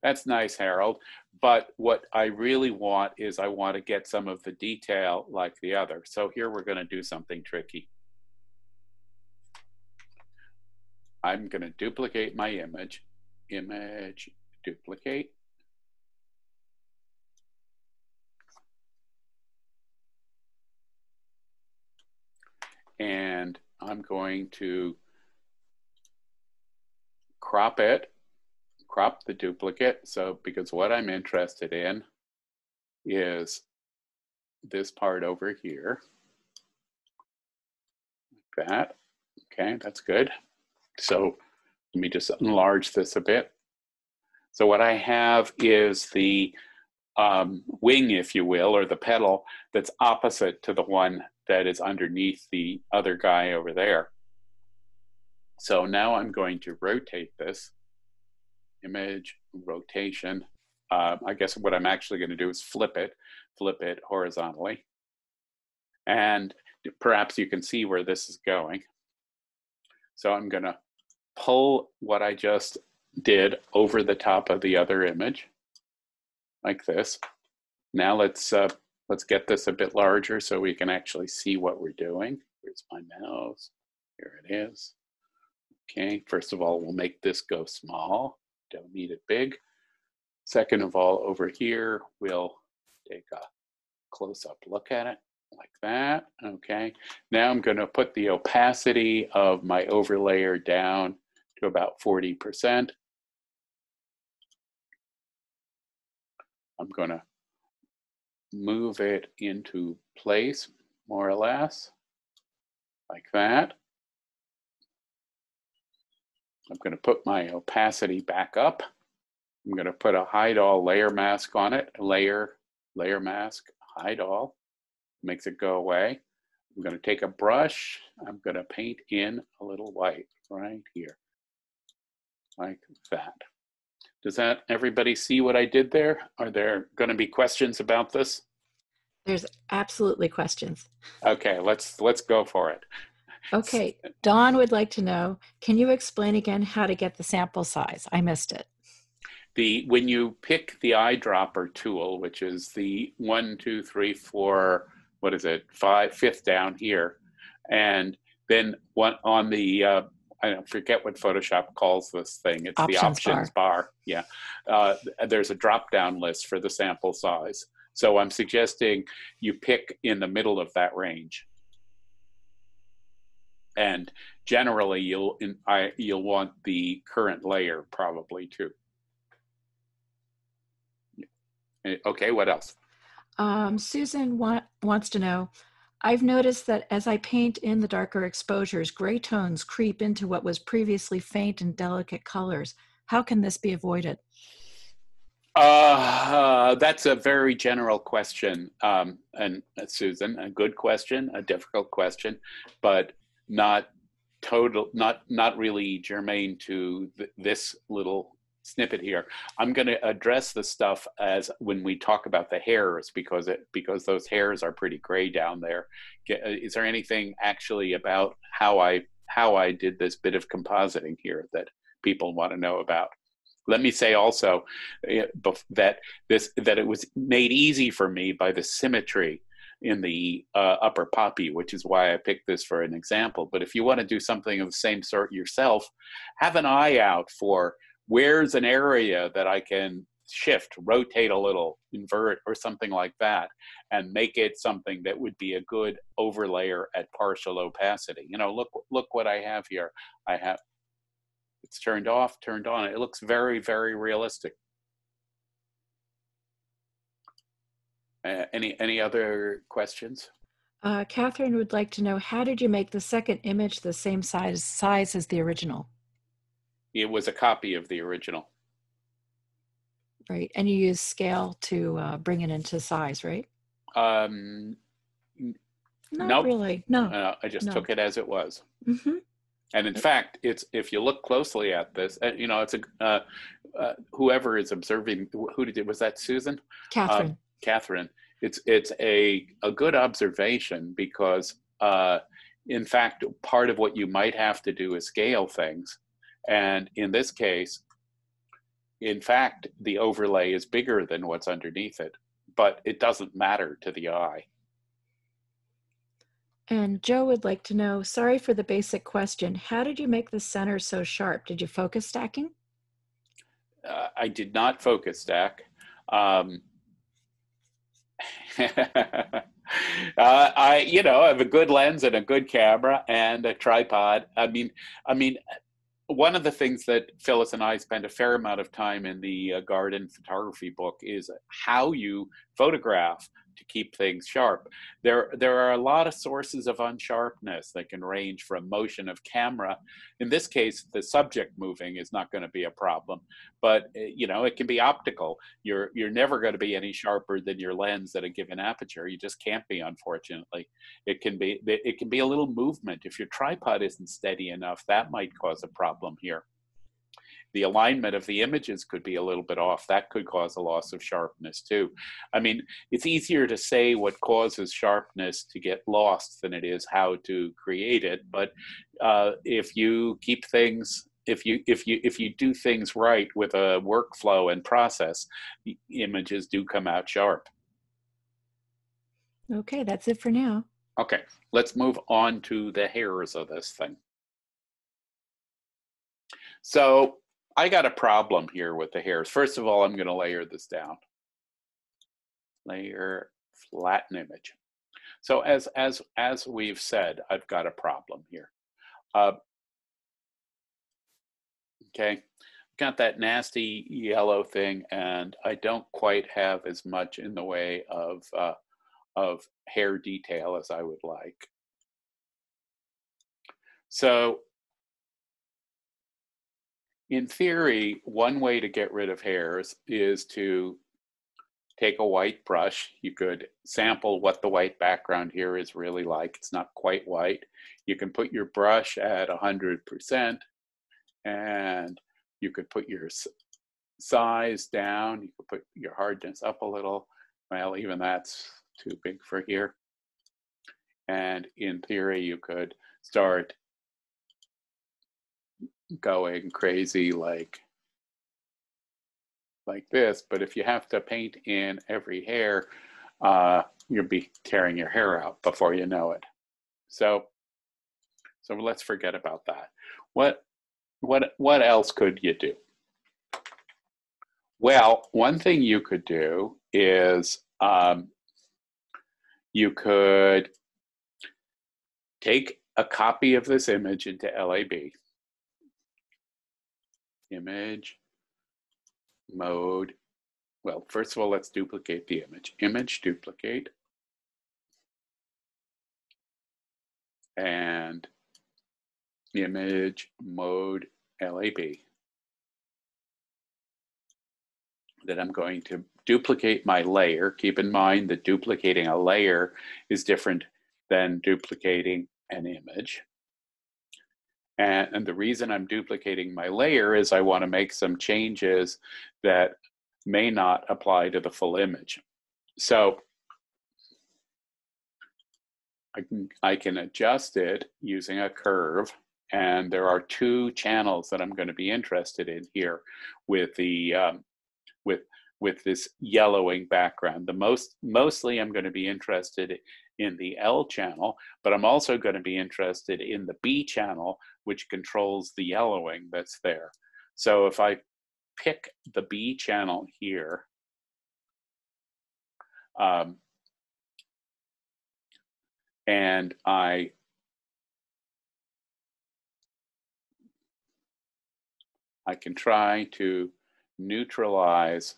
that's nice, Harold. But what I really want is I want to get some of the detail like the other. So here we're going to do something tricky. I'm going to duplicate my image, duplicate. And I'm going to crop the duplicate. So, because what I'm interested in is this part over here, like that. Okay, that's good. So let me just enlarge this a bit. So what I have is the wing, if you will, or the petal that's opposite to the one that is underneath the other guy over there. So now I'm going to rotate this, image, rotation. I guess what I'm actually going to do is flip it horizontally. And perhaps you can see where this is going. So I'm going to pull what I just did over the top of the other image, like this. Now let's get this a bit larger so we can actually see what we're doing. Here's my mouse. Here it is. Okay, first of all, we'll make this go small. Don't need it big. Second of all, over here, we'll take a close-up look at it, like that. Okay, now I'm going to put the opacity of my overlayer down to about 40%. I'm going to move it into place, more or less, like that. I'm going to put my opacity back up. I'm going to put a hide all layer mask on it. Layer mask, hide all. Makes it go away. I'm going to take a brush. I'm going to paint in a little white right here, like that. Does that everybody see what I did there? Are there going to be questions about this? There's absolutely questions. Okay, let's go for it. Okay, Dawn would like to know, can you explain again how to get the sample size? I missed it. When you pick the eyedropper tool, which is the 1, 2, 3, 4, what is it, 5th down here, and then one on the I forget what Photoshop calls this thing. It's the options bar. Yeah, there's a drop-down list for the sample size. So I'm suggesting you pick in the middle of that range. And generally, you'll want the current layer probably too. Okay, what else? Susan wants to know, I've noticed that as I paint in the darker exposures, gray tones creep into what was previously faint and delicate colors. How can this be avoided? That's a very general question, and Susan, a good question, a difficult question, but not not really germane to this little snippet here. I'm going to address the stuff as when we talk about the hairs, because those hairs are pretty gray down there. Is there anything actually about how I did this bit of compositing here that people want to know about? Let me say also that it was made easy for me by the symmetry in the upper poppy, which is why I picked this for an example. But if you want to do something of the same sort yourself, have an eye out for where's an area that I can shift, rotate a little, invert, or something like that, and make it something that would be a good overlayer at partial opacity. You know, look what I have here. I have, it's turned off, turned on. It looks very, very realistic. Any other questions? Catherine would like to know, how did you make the second image the same size as the original? It was a copy of the original. Right, and you use scale to bring it into size, right? Not Not really, no. I just took it as it was. Mm-hmm. And in fact, it's, if you look closely at this, you know, it's whoever is observing, was that Susan? Catherine. Catherine. It's a good observation, because in fact, part of what you might have to do is scale things. And in this case, in fact, the overlay is bigger than what's underneath it, but it doesn't matter to the eye. And Joe would like to know, sorry for the basic question, how did you make the center so sharp? Did you focus stacking? I did not focus stack. You know, I have a good lens and a good camera and a tripod. I mean, one of the things that Phyllis and I spend a fair amount of time in the garden photography book is how you photograph to keep things sharp. There are a lot of sources of unsharpness that can range from motion of camera. In this case, the subject moving is not going to be a problem, but you know, it can be optical. You're never going to be any sharper than your lens at a given aperture. You just can't be, unfortunately. It can be a little movement. If your tripod isn't steady enough, that might cause a problem here. The alignment of the images could be a little bit off. That could cause a loss of sharpness too. I mean, it's easier to say what causes sharpness to get lost than it is how to create it. But if you keep things, if you do things right with a workflow and process, the images do come out sharp. Okay, that's it for now. Okay, let's move on to the hairs of this thing. So I got a problem here with the hairs. First of all, I'm going to layer this down. Layer, flatten image. So as we've said, I've got a problem here. Okay, got that nasty yellow thing, and I don't quite have as much in the way of hair detail as I would like. So in theory, one way to get rid of hairs is to take a white brush. You could sample what the white background here is really like. It's not quite white. You can put your brush at 100%, and you could put your size down. You could put your hardness up a little. Well, even that's too big for here. And in theory, you could start going crazy like this. But if you have to paint in every hair, you'll be tearing your hair out before you know it. So let's forget about that. What else could you do? Well, one thing you could do is you could take a copy of this image into LAB. Image, mode. Well, first of all, let's duplicate the image. Image, duplicate. And image, mode, LAB. that I'm going to duplicate my layer. Keep in mind that duplicating a layer is different than duplicating an image. And the reason I'm duplicating my layer is I want to make some changes that may not apply to the full image. So I can adjust it using a curve, and there are two channels that I'm going to be interested in here with the with this yellowing background. Mostly I'm going to be interested in the L channel, but I'm also going to be interested in the B channel, which controls the yellowing that's there. So if I pick the B channel here, and I can try to neutralize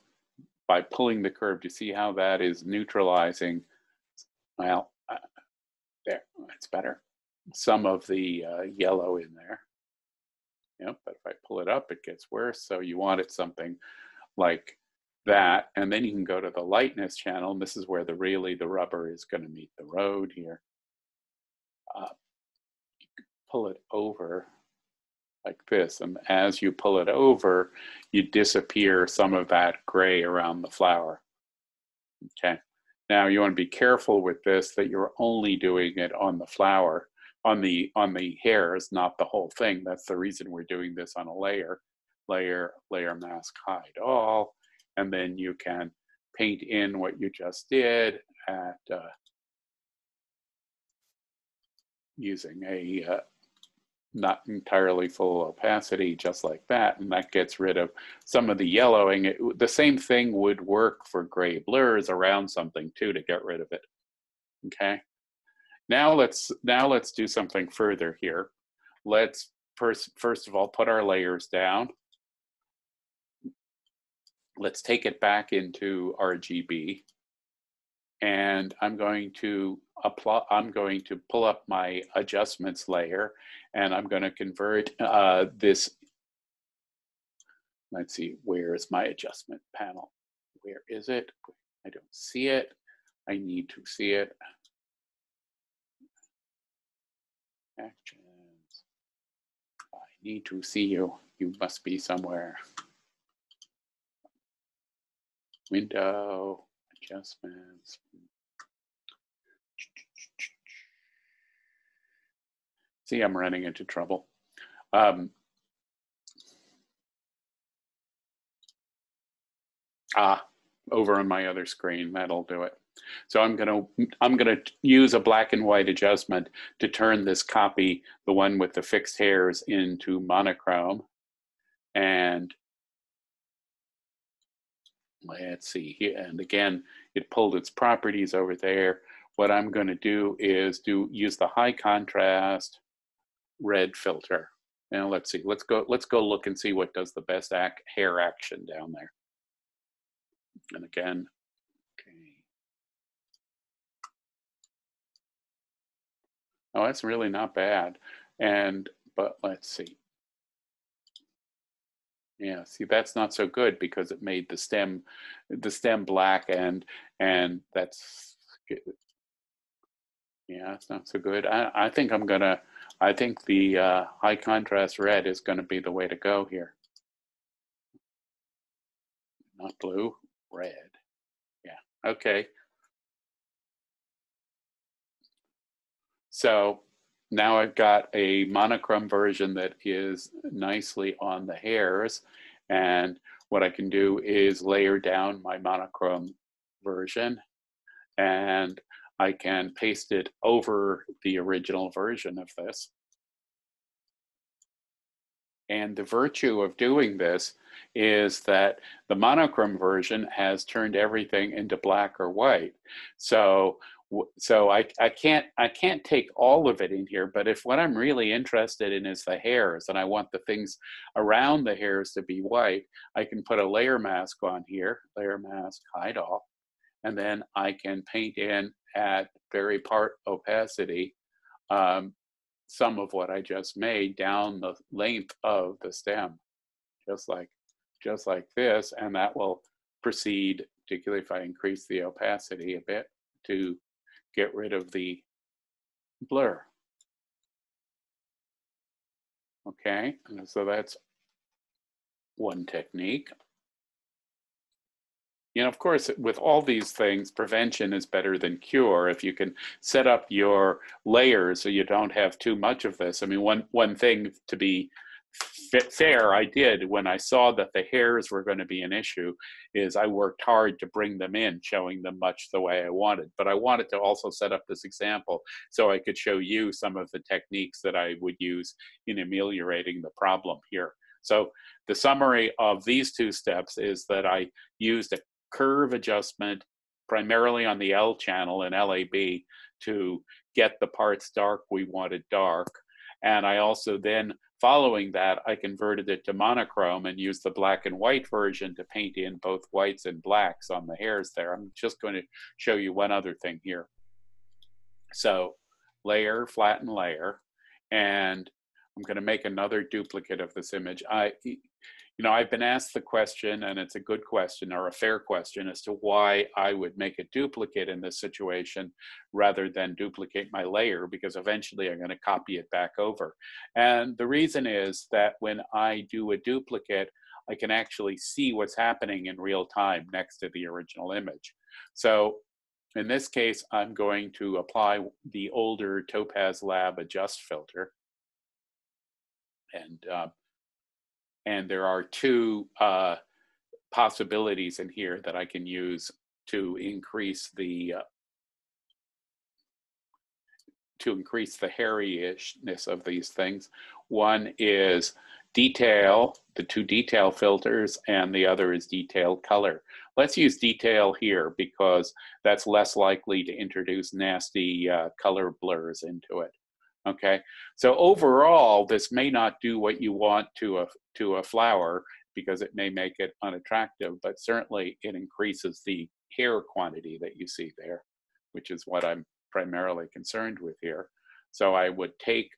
by pulling the curve to see how that is neutralizing, well, there, that's better, some of the yellow in there. Yep, but if I pull it up, it gets worse. So you want it something like that. And then you can go to the lightness channel, and this is where really the rubber is going to meet the road here. You can pull it over like this, and as you pull it over, you disappear some of that gray around the flower. Okay, now you want to be careful with this that you're only doing it on the flower, on the hairs, not the whole thing. That's the reason we're doing this on a layer, mask, hide all, and then you can paint in what you just did at using a not entirely full opacity, just like that, and that gets rid of some of the yellowing. The same thing would work for gray blurs around something too, to get rid of it. Okay, now let's do something further here. Let's first of all put our layers down. Let's take it back into RGB, and I'm going to pull up my adjustments layer, and I'm going to convert this. Let's see, where is my adjustment panel? Where is it? I don't see it. I need to see it. Actions. I need to see you. You must be somewhere. Window, adjustments. See, I'm running into trouble. Over on my other screen, that'll do it. So I'm gonna use a black and white adjustment to turn this copy, the one with the fixed hairs, into monochrome. And let's see here, and again, it pulled its properties over there. What I'm going to do is use the high contrast red filter. Now let's see, let's go look and see what does the best hair action down there. And again, okay. Oh, that's really not bad. But let's see. Yeah, see, that's not so good because it made the stem black, and that's, yeah, it's not so good. I think the high contrast red is going to be the way to go here. Not blue, red. Yeah, okay. So now I've got a monochrome version that is nicely on the hairs, and what I can do is layer down my monochrome version, and I can paste it over the original version of this. And the virtue of doing this is that the monochrome version has turned everything into black or white. So I can't take all of it in here, but if what I'm really interested in is the hairs, and I want the things around the hairs to be white, I can put a layer mask on here, layer mask, hide all, and then I can paint in at very part opacity some of what I just made down the length of the stem, just like this, and that will proceed, particularly if I increase the opacity a bit, to get rid of the blur. Okay, and so that's one technique. You know, of course, with all these things, prevention is better than cure. If you can set up your layers so you don't have too much of this. I mean, one thing to be fair, I did when I saw that the hairs were going to be an issue, is I worked hard to bring them in, showing them much the way I wanted. But I wanted to also set up this example so I could show you some of the techniques that I would use in ameliorating the problem here. So the summary of these two steps is that I used a curve adjustment primarily on the L channel in LAB to get the parts dark we wanted dark. And I also then, following that, I converted it to monochrome and used the black and white version to paint in both whites and blacks on the hairs there. I'm just going to show you one other thing here. So layer, flatten layer, and I'm going to make another duplicate of this image. You know, I've been asked the question, and it's a good question or a fair question, as to why I would make a duplicate in this situation rather than duplicate my layer, because eventually I'm going to copy it back over. And the reason is that when I do a duplicate, I can actually see what's happening in real time next to the original image. So in this case, I'm going to apply the older Topaz Lab Adjust filter. And there are two possibilities in here that I can use to increase the hairyishness of these things. One is detail, the two detail filters, and the other is detail color. Let's use detail here because that's less likely to introduce nasty color blurs into it. Okay, so overall, this may not do what you want to a flower because it may make it unattractive, but certainly it increases the hair quantity that you see there, which is what I'm primarily concerned with here. So I would take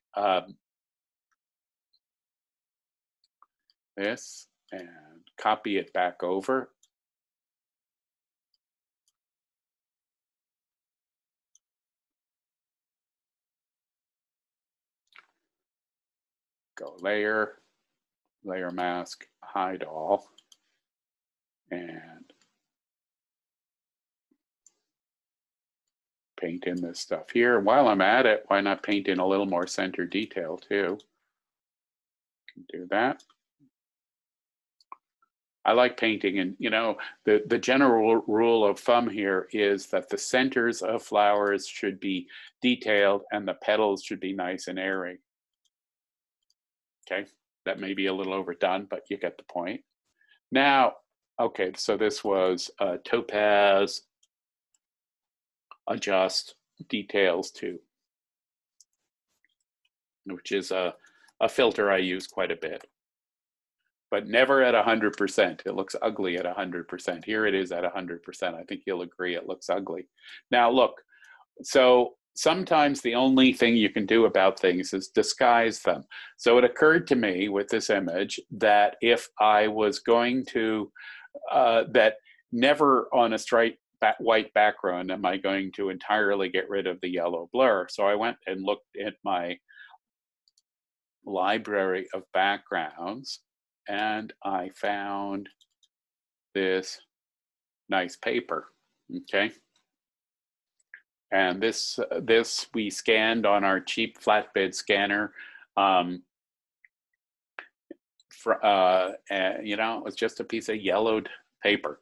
this and copy it back over. Go layer, layer mask, hide all, and paint in this stuff here. While I'm at it, why not paint in a little more center detail too? Can do that. I like painting, and you know, the general rule of thumb here is that the centers of flowers should be detailed and the petals should be nice and airy. Okay, that may be a little overdone, but you get the point. Now, okay, so this was Topaz Adjust Details 2, which is a filter I use quite a bit, but never at 100%. It looks ugly at 100%. Here it is at 100%. I think you'll agree it looks ugly. Now look, so sometimes the only thing you can do about things is disguise them. So it occurred to me with this image that if I was going to, that never on a straight white background am I going to entirely get rid of the yellow blur. So I went and looked at my library of backgrounds and I found this nice paper, okay? And this we scanned on our cheap flatbed scanner. You know, it was just a piece of yellowed paper.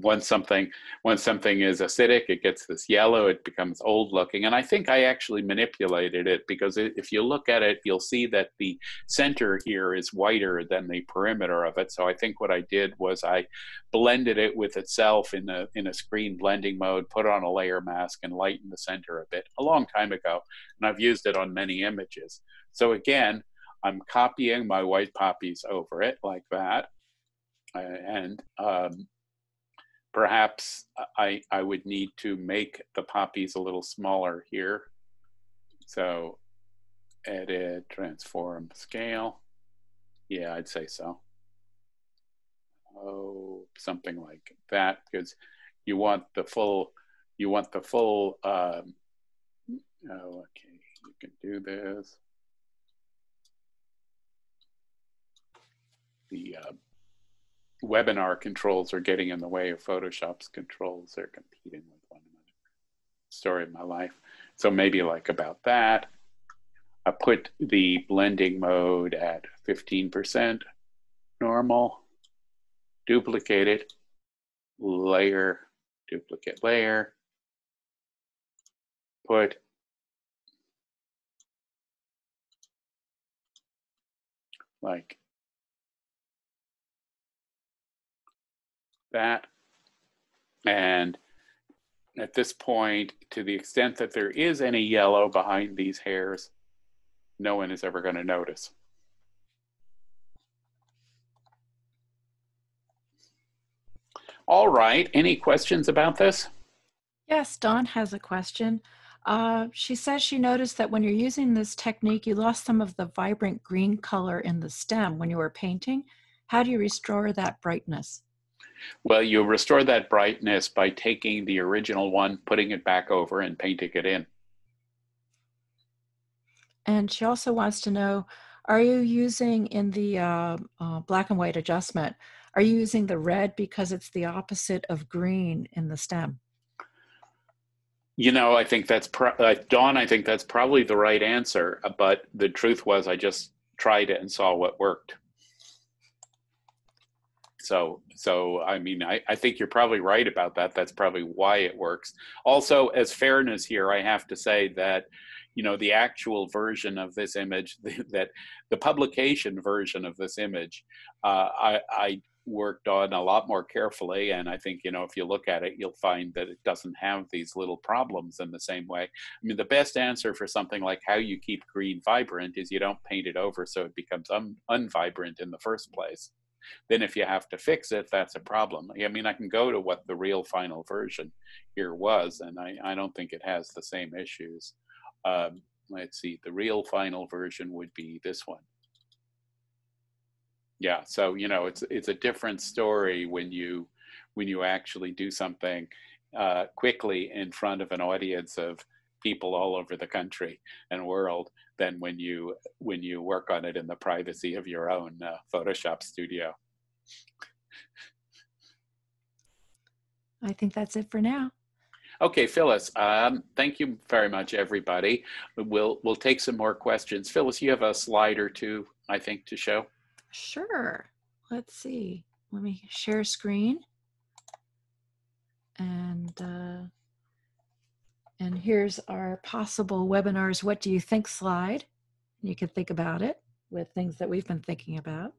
Once something is acidic, it gets this yellow, it becomes old looking. And I think I actually manipulated it because if you look at it, you'll see that the center here is whiter than the perimeter of it. So I think what I did was I blended it with itself in a screen blending mode, put on a layer mask and lightened the center a bit a long time ago. And I've used it on many images. So again, I'm copying my white poppies over it like that. And perhaps I would need to make the poppies a little smaller here. So edit, transform, scale. Yeah, I'd say so. oh, something like that, because you want the full, oh, okay, you can do this. The webinar controls are getting in the way of Photoshop's controls. They're competing with one another. Story of my life. So maybe like about that. I put the blending mode at 15% normal, duplicate it, layer, duplicate layer, put like that. And at this point, to the extent that there is any yellow behind these hairs, no one is ever going to notice. All right, any questions about this? Yes, Dawn has a question. She says she noticed that when you're using this technique, you lost some of the vibrant green color in the stem when you were painting. How do you restore that brightness? Well, you restore that brightness by taking the original one, putting it back over, and painting it in. And she also wants to know, are you using in the black and white adjustment, are you using the red because it's the opposite of green in the stem? You know, I think that's, Dawn, I think that's probably the right answer, but the truth was I just tried it and saw what worked. So I mean, I think you're probably right about that. That's probably why it works. Also, as fairness here, I have to say that, you know, the actual version of this image, that the publication version of this image, I worked on a lot more carefully. And I think, you know, if you look at it, you'll find that it doesn't have these little problems in the same way. I mean, the best answer for something like how you keep green vibrant is you don't paint it over so it becomes unvibrant in the first place. Then if you have to fix it, that's a problem. I mean, I can go to what the real final version here was, and I don't think it has the same issues. Let's see, the real final version would be this one. Yeah, so, you know, it's a different story when you actually do something quickly in front of an audience of people all over the country and world than when you work on it in the privacy of your own Photoshop studio. I think that's it for now. Okay, Phyllis, thank you very much, everybody. We'll take some more questions. Phyllis, you have a slide or two, I think, to show. Sure. Let's see. Let me share screen. And here's our possible webinars What Do You Think slide. You can think about it with things that we've been thinking about.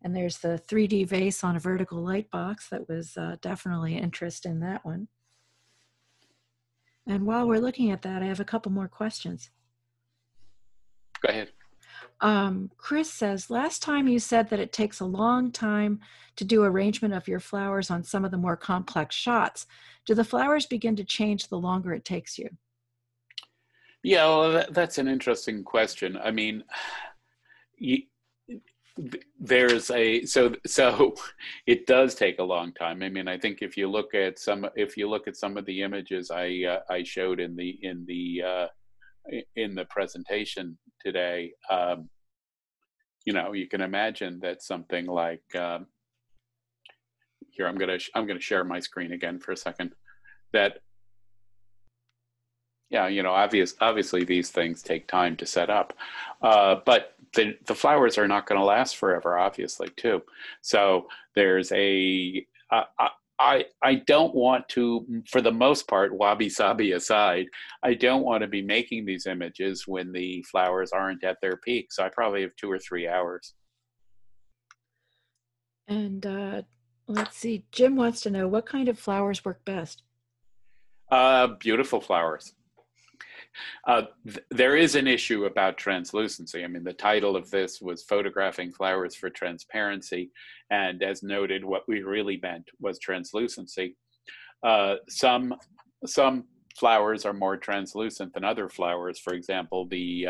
And there's the 3D vase on a vertical light box. That was definitely interest in that one. And while we're looking at that, I have a couple more questions. Go ahead. Chris says, last time you said that it takes a long time to do arrangement of your flowers on some of the more complex shots. Do the flowers begin to change the longer it takes you? Yeah, well, that's an interesting question. I mean, there's so it does take a long time. I mean, I think if you look at some of the images I showed in the presentation today, you know, you can imagine that something like here, I'm gonna share my screen again for a second. That, yeah, you know, obviously these things take time to set up, but the flowers are not going to last forever, obviously, too. So there's I don't want to, for the most part, wabi-sabi aside, I don't want to be making these images when the flowers aren't at their peak. So I probably have 2 or 3 hours. And let's see, Jim wants to know, what kind of flowers work best? Beautiful flowers. There is an issue about translucency. I mean, the title of this was Photographing Flowers for Transparency. And as noted, what we really meant was translucency. Some flowers are more translucent than other flowers. For example, the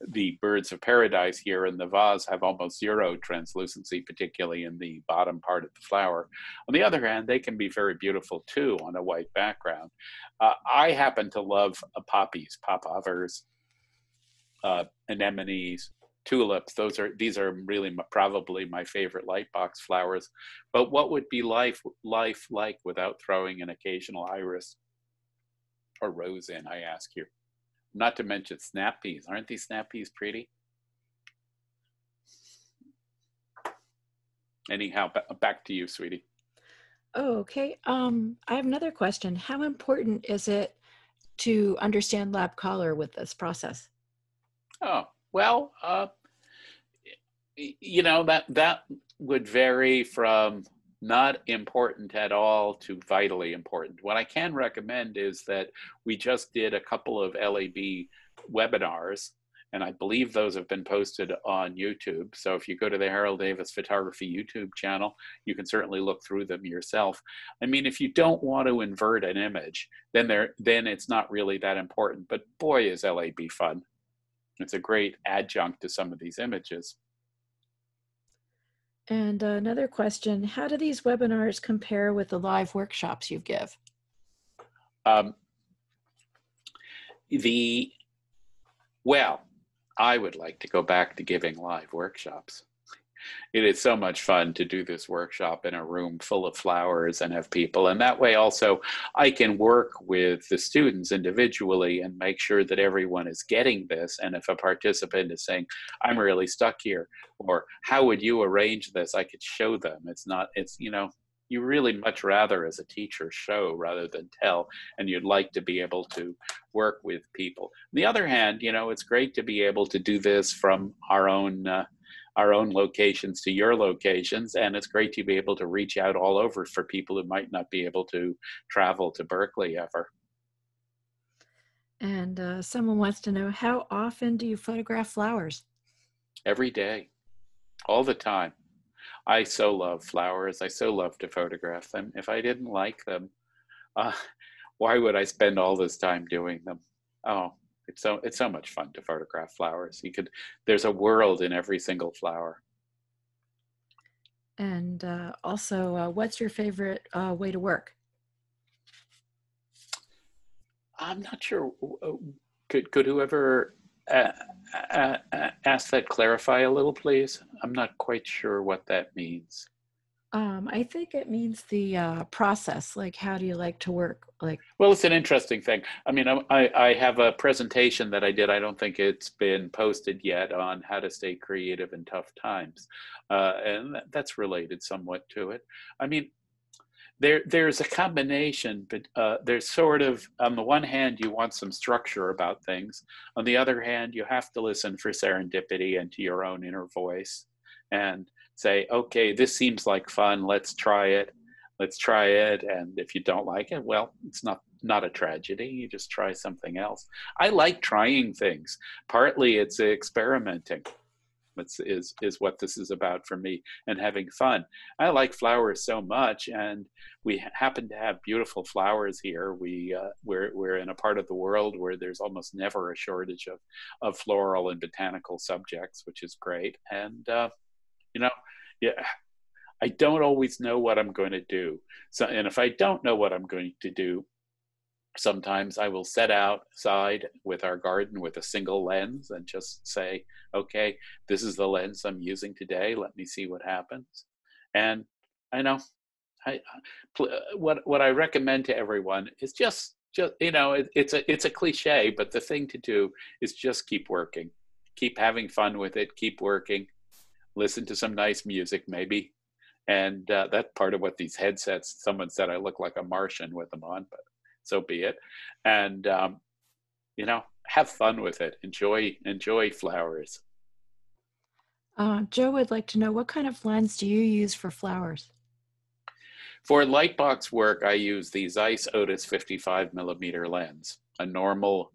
the birds of paradise here in the vase have almost zero translucency, particularly in the bottom part of the flower. On the other hand, they can be very beautiful too on a white background. I happen to love poppies, popovers, anemones, tulips. These are really probably my favorite lightbox flowers. But what would be life like without throwing an occasional iris or rose in, I ask you? Not to mention snap peas. Aren't these snap peas pretty? Anyhow, back to you, sweetie. Oh, okay. I have another question. How important is it to understand lab color with this process? Oh, well, you know, that would vary from not important at all to vitally important. What I can recommend is that we just did a couple of LAB webinars, and I believe those have been posted on YouTube. So if you go to the Harold Davis Photography YouTube channel, you can certainly look through them yourself. I mean, if you don't want to invert an image, then it's not really that important. But boy, is LAB fun. It's a great adjunct to some of these images. And another question, how do these webinars compare with the live workshops you give? Well, I would like to go back to giving live workshops. It is so much fun to do this workshop in a room full of flowers and have people. And that way also I can work with the students individually and make sure that everyone is getting this. And if a participant is saying, I'm really stuck here, or how would you arrange this? I could show them. You know, you really much rather as a teacher show rather than tell, and you'd like to be able to work with people. On the other hand, you know, it's great to be able to do this from our own locations to your locations, and it's great to be able to reach out all over for people who might not be able to travel to Berkeley ever. And someone wants to know, how often do you photograph flowers? Every day, all the time. I so love flowers. I so love to photograph them. If I didn't like them, why would I spend all this time doing them? Oh, it's so much fun to photograph flowers. There's a world in every single flower. And also, what's your favorite way to work? I'm not sure. Could whoever ask that clarify a little, please? I'm not quite sure what that means. I think it means the process. Like, how do you like to work? Well, it's an interesting thing. I mean, I have a presentation that I did. I don't think it's been posted yet on how to stay creative in tough times, and that's related somewhat to it. I mean, there's a combination, but there's sort of, on the one hand, you want some structure about things. On the other hand, you have to listen for serendipity and to your own inner voice and say, okay, this seems like fun. Let's try it. And if you don't like it, well, it's not a tragedy. You just try something else. I like trying things. Partly it's experimenting. Is what this is about for me, and having fun. I like flowers so much, and we happen to have beautiful flowers here. We're in a part of the world where there's almost never a shortage of floral and botanical subjects, which is great. And you know, yeah, I don't always know what I'm going to do. So, and if I don't know what I'm going to do, sometimes I will set outside with our garden with a single lens and just say, okay, this is the lens I'm using today. Let me see what happens. And I know what I recommend to everyone is just you know, it's a cliche, but the thing to do is just keep working, keep having fun with it, keep working, listen to some nice music maybe. And that's part of what these headsets, someone said I look like a Martian with them on, but so be it. And, you know, have fun with it. Enjoy flowers. Joe would like to know, what kind of lens do you use for flowers? For lightbox work, I use the Zeiss Otis 55mm lens, a normal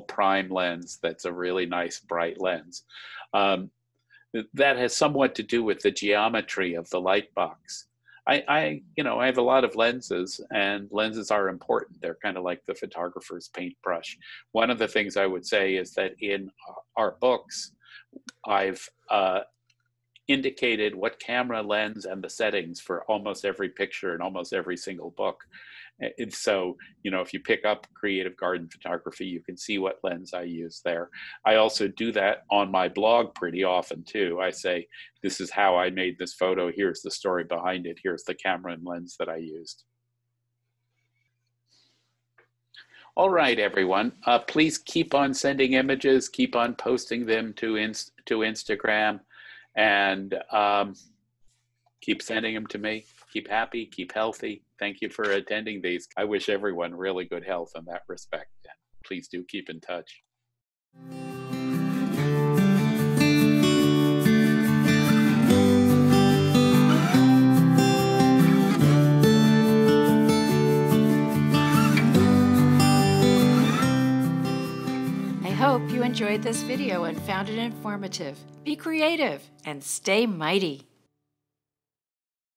prime lens that's a really nice bright lens. That has somewhat to do with the geometry of the lightbox. I have a lot of lenses, and lenses are important. They're kind of like the photographer's paintbrush. One of the things I would say is that in our books, I've indicated what camera lens and the settings for almost every picture in almost every single book. And so, if you pick up Creative Garden Photography, you can see what lens I use there. I also do that on my blog pretty often too. I say, this is how I made this photo. Here's the story behind it. Here's the camera and lens that I used. All right, everyone. Please keep on sending images, keep on posting them to Instagram, and keep sending them to me. Keep happy, keep healthy. Thank you for attending these. I wish everyone really good health in that respect. Please do keep in touch. I hope you enjoyed this video and found it informative. Be creative and stay mighty.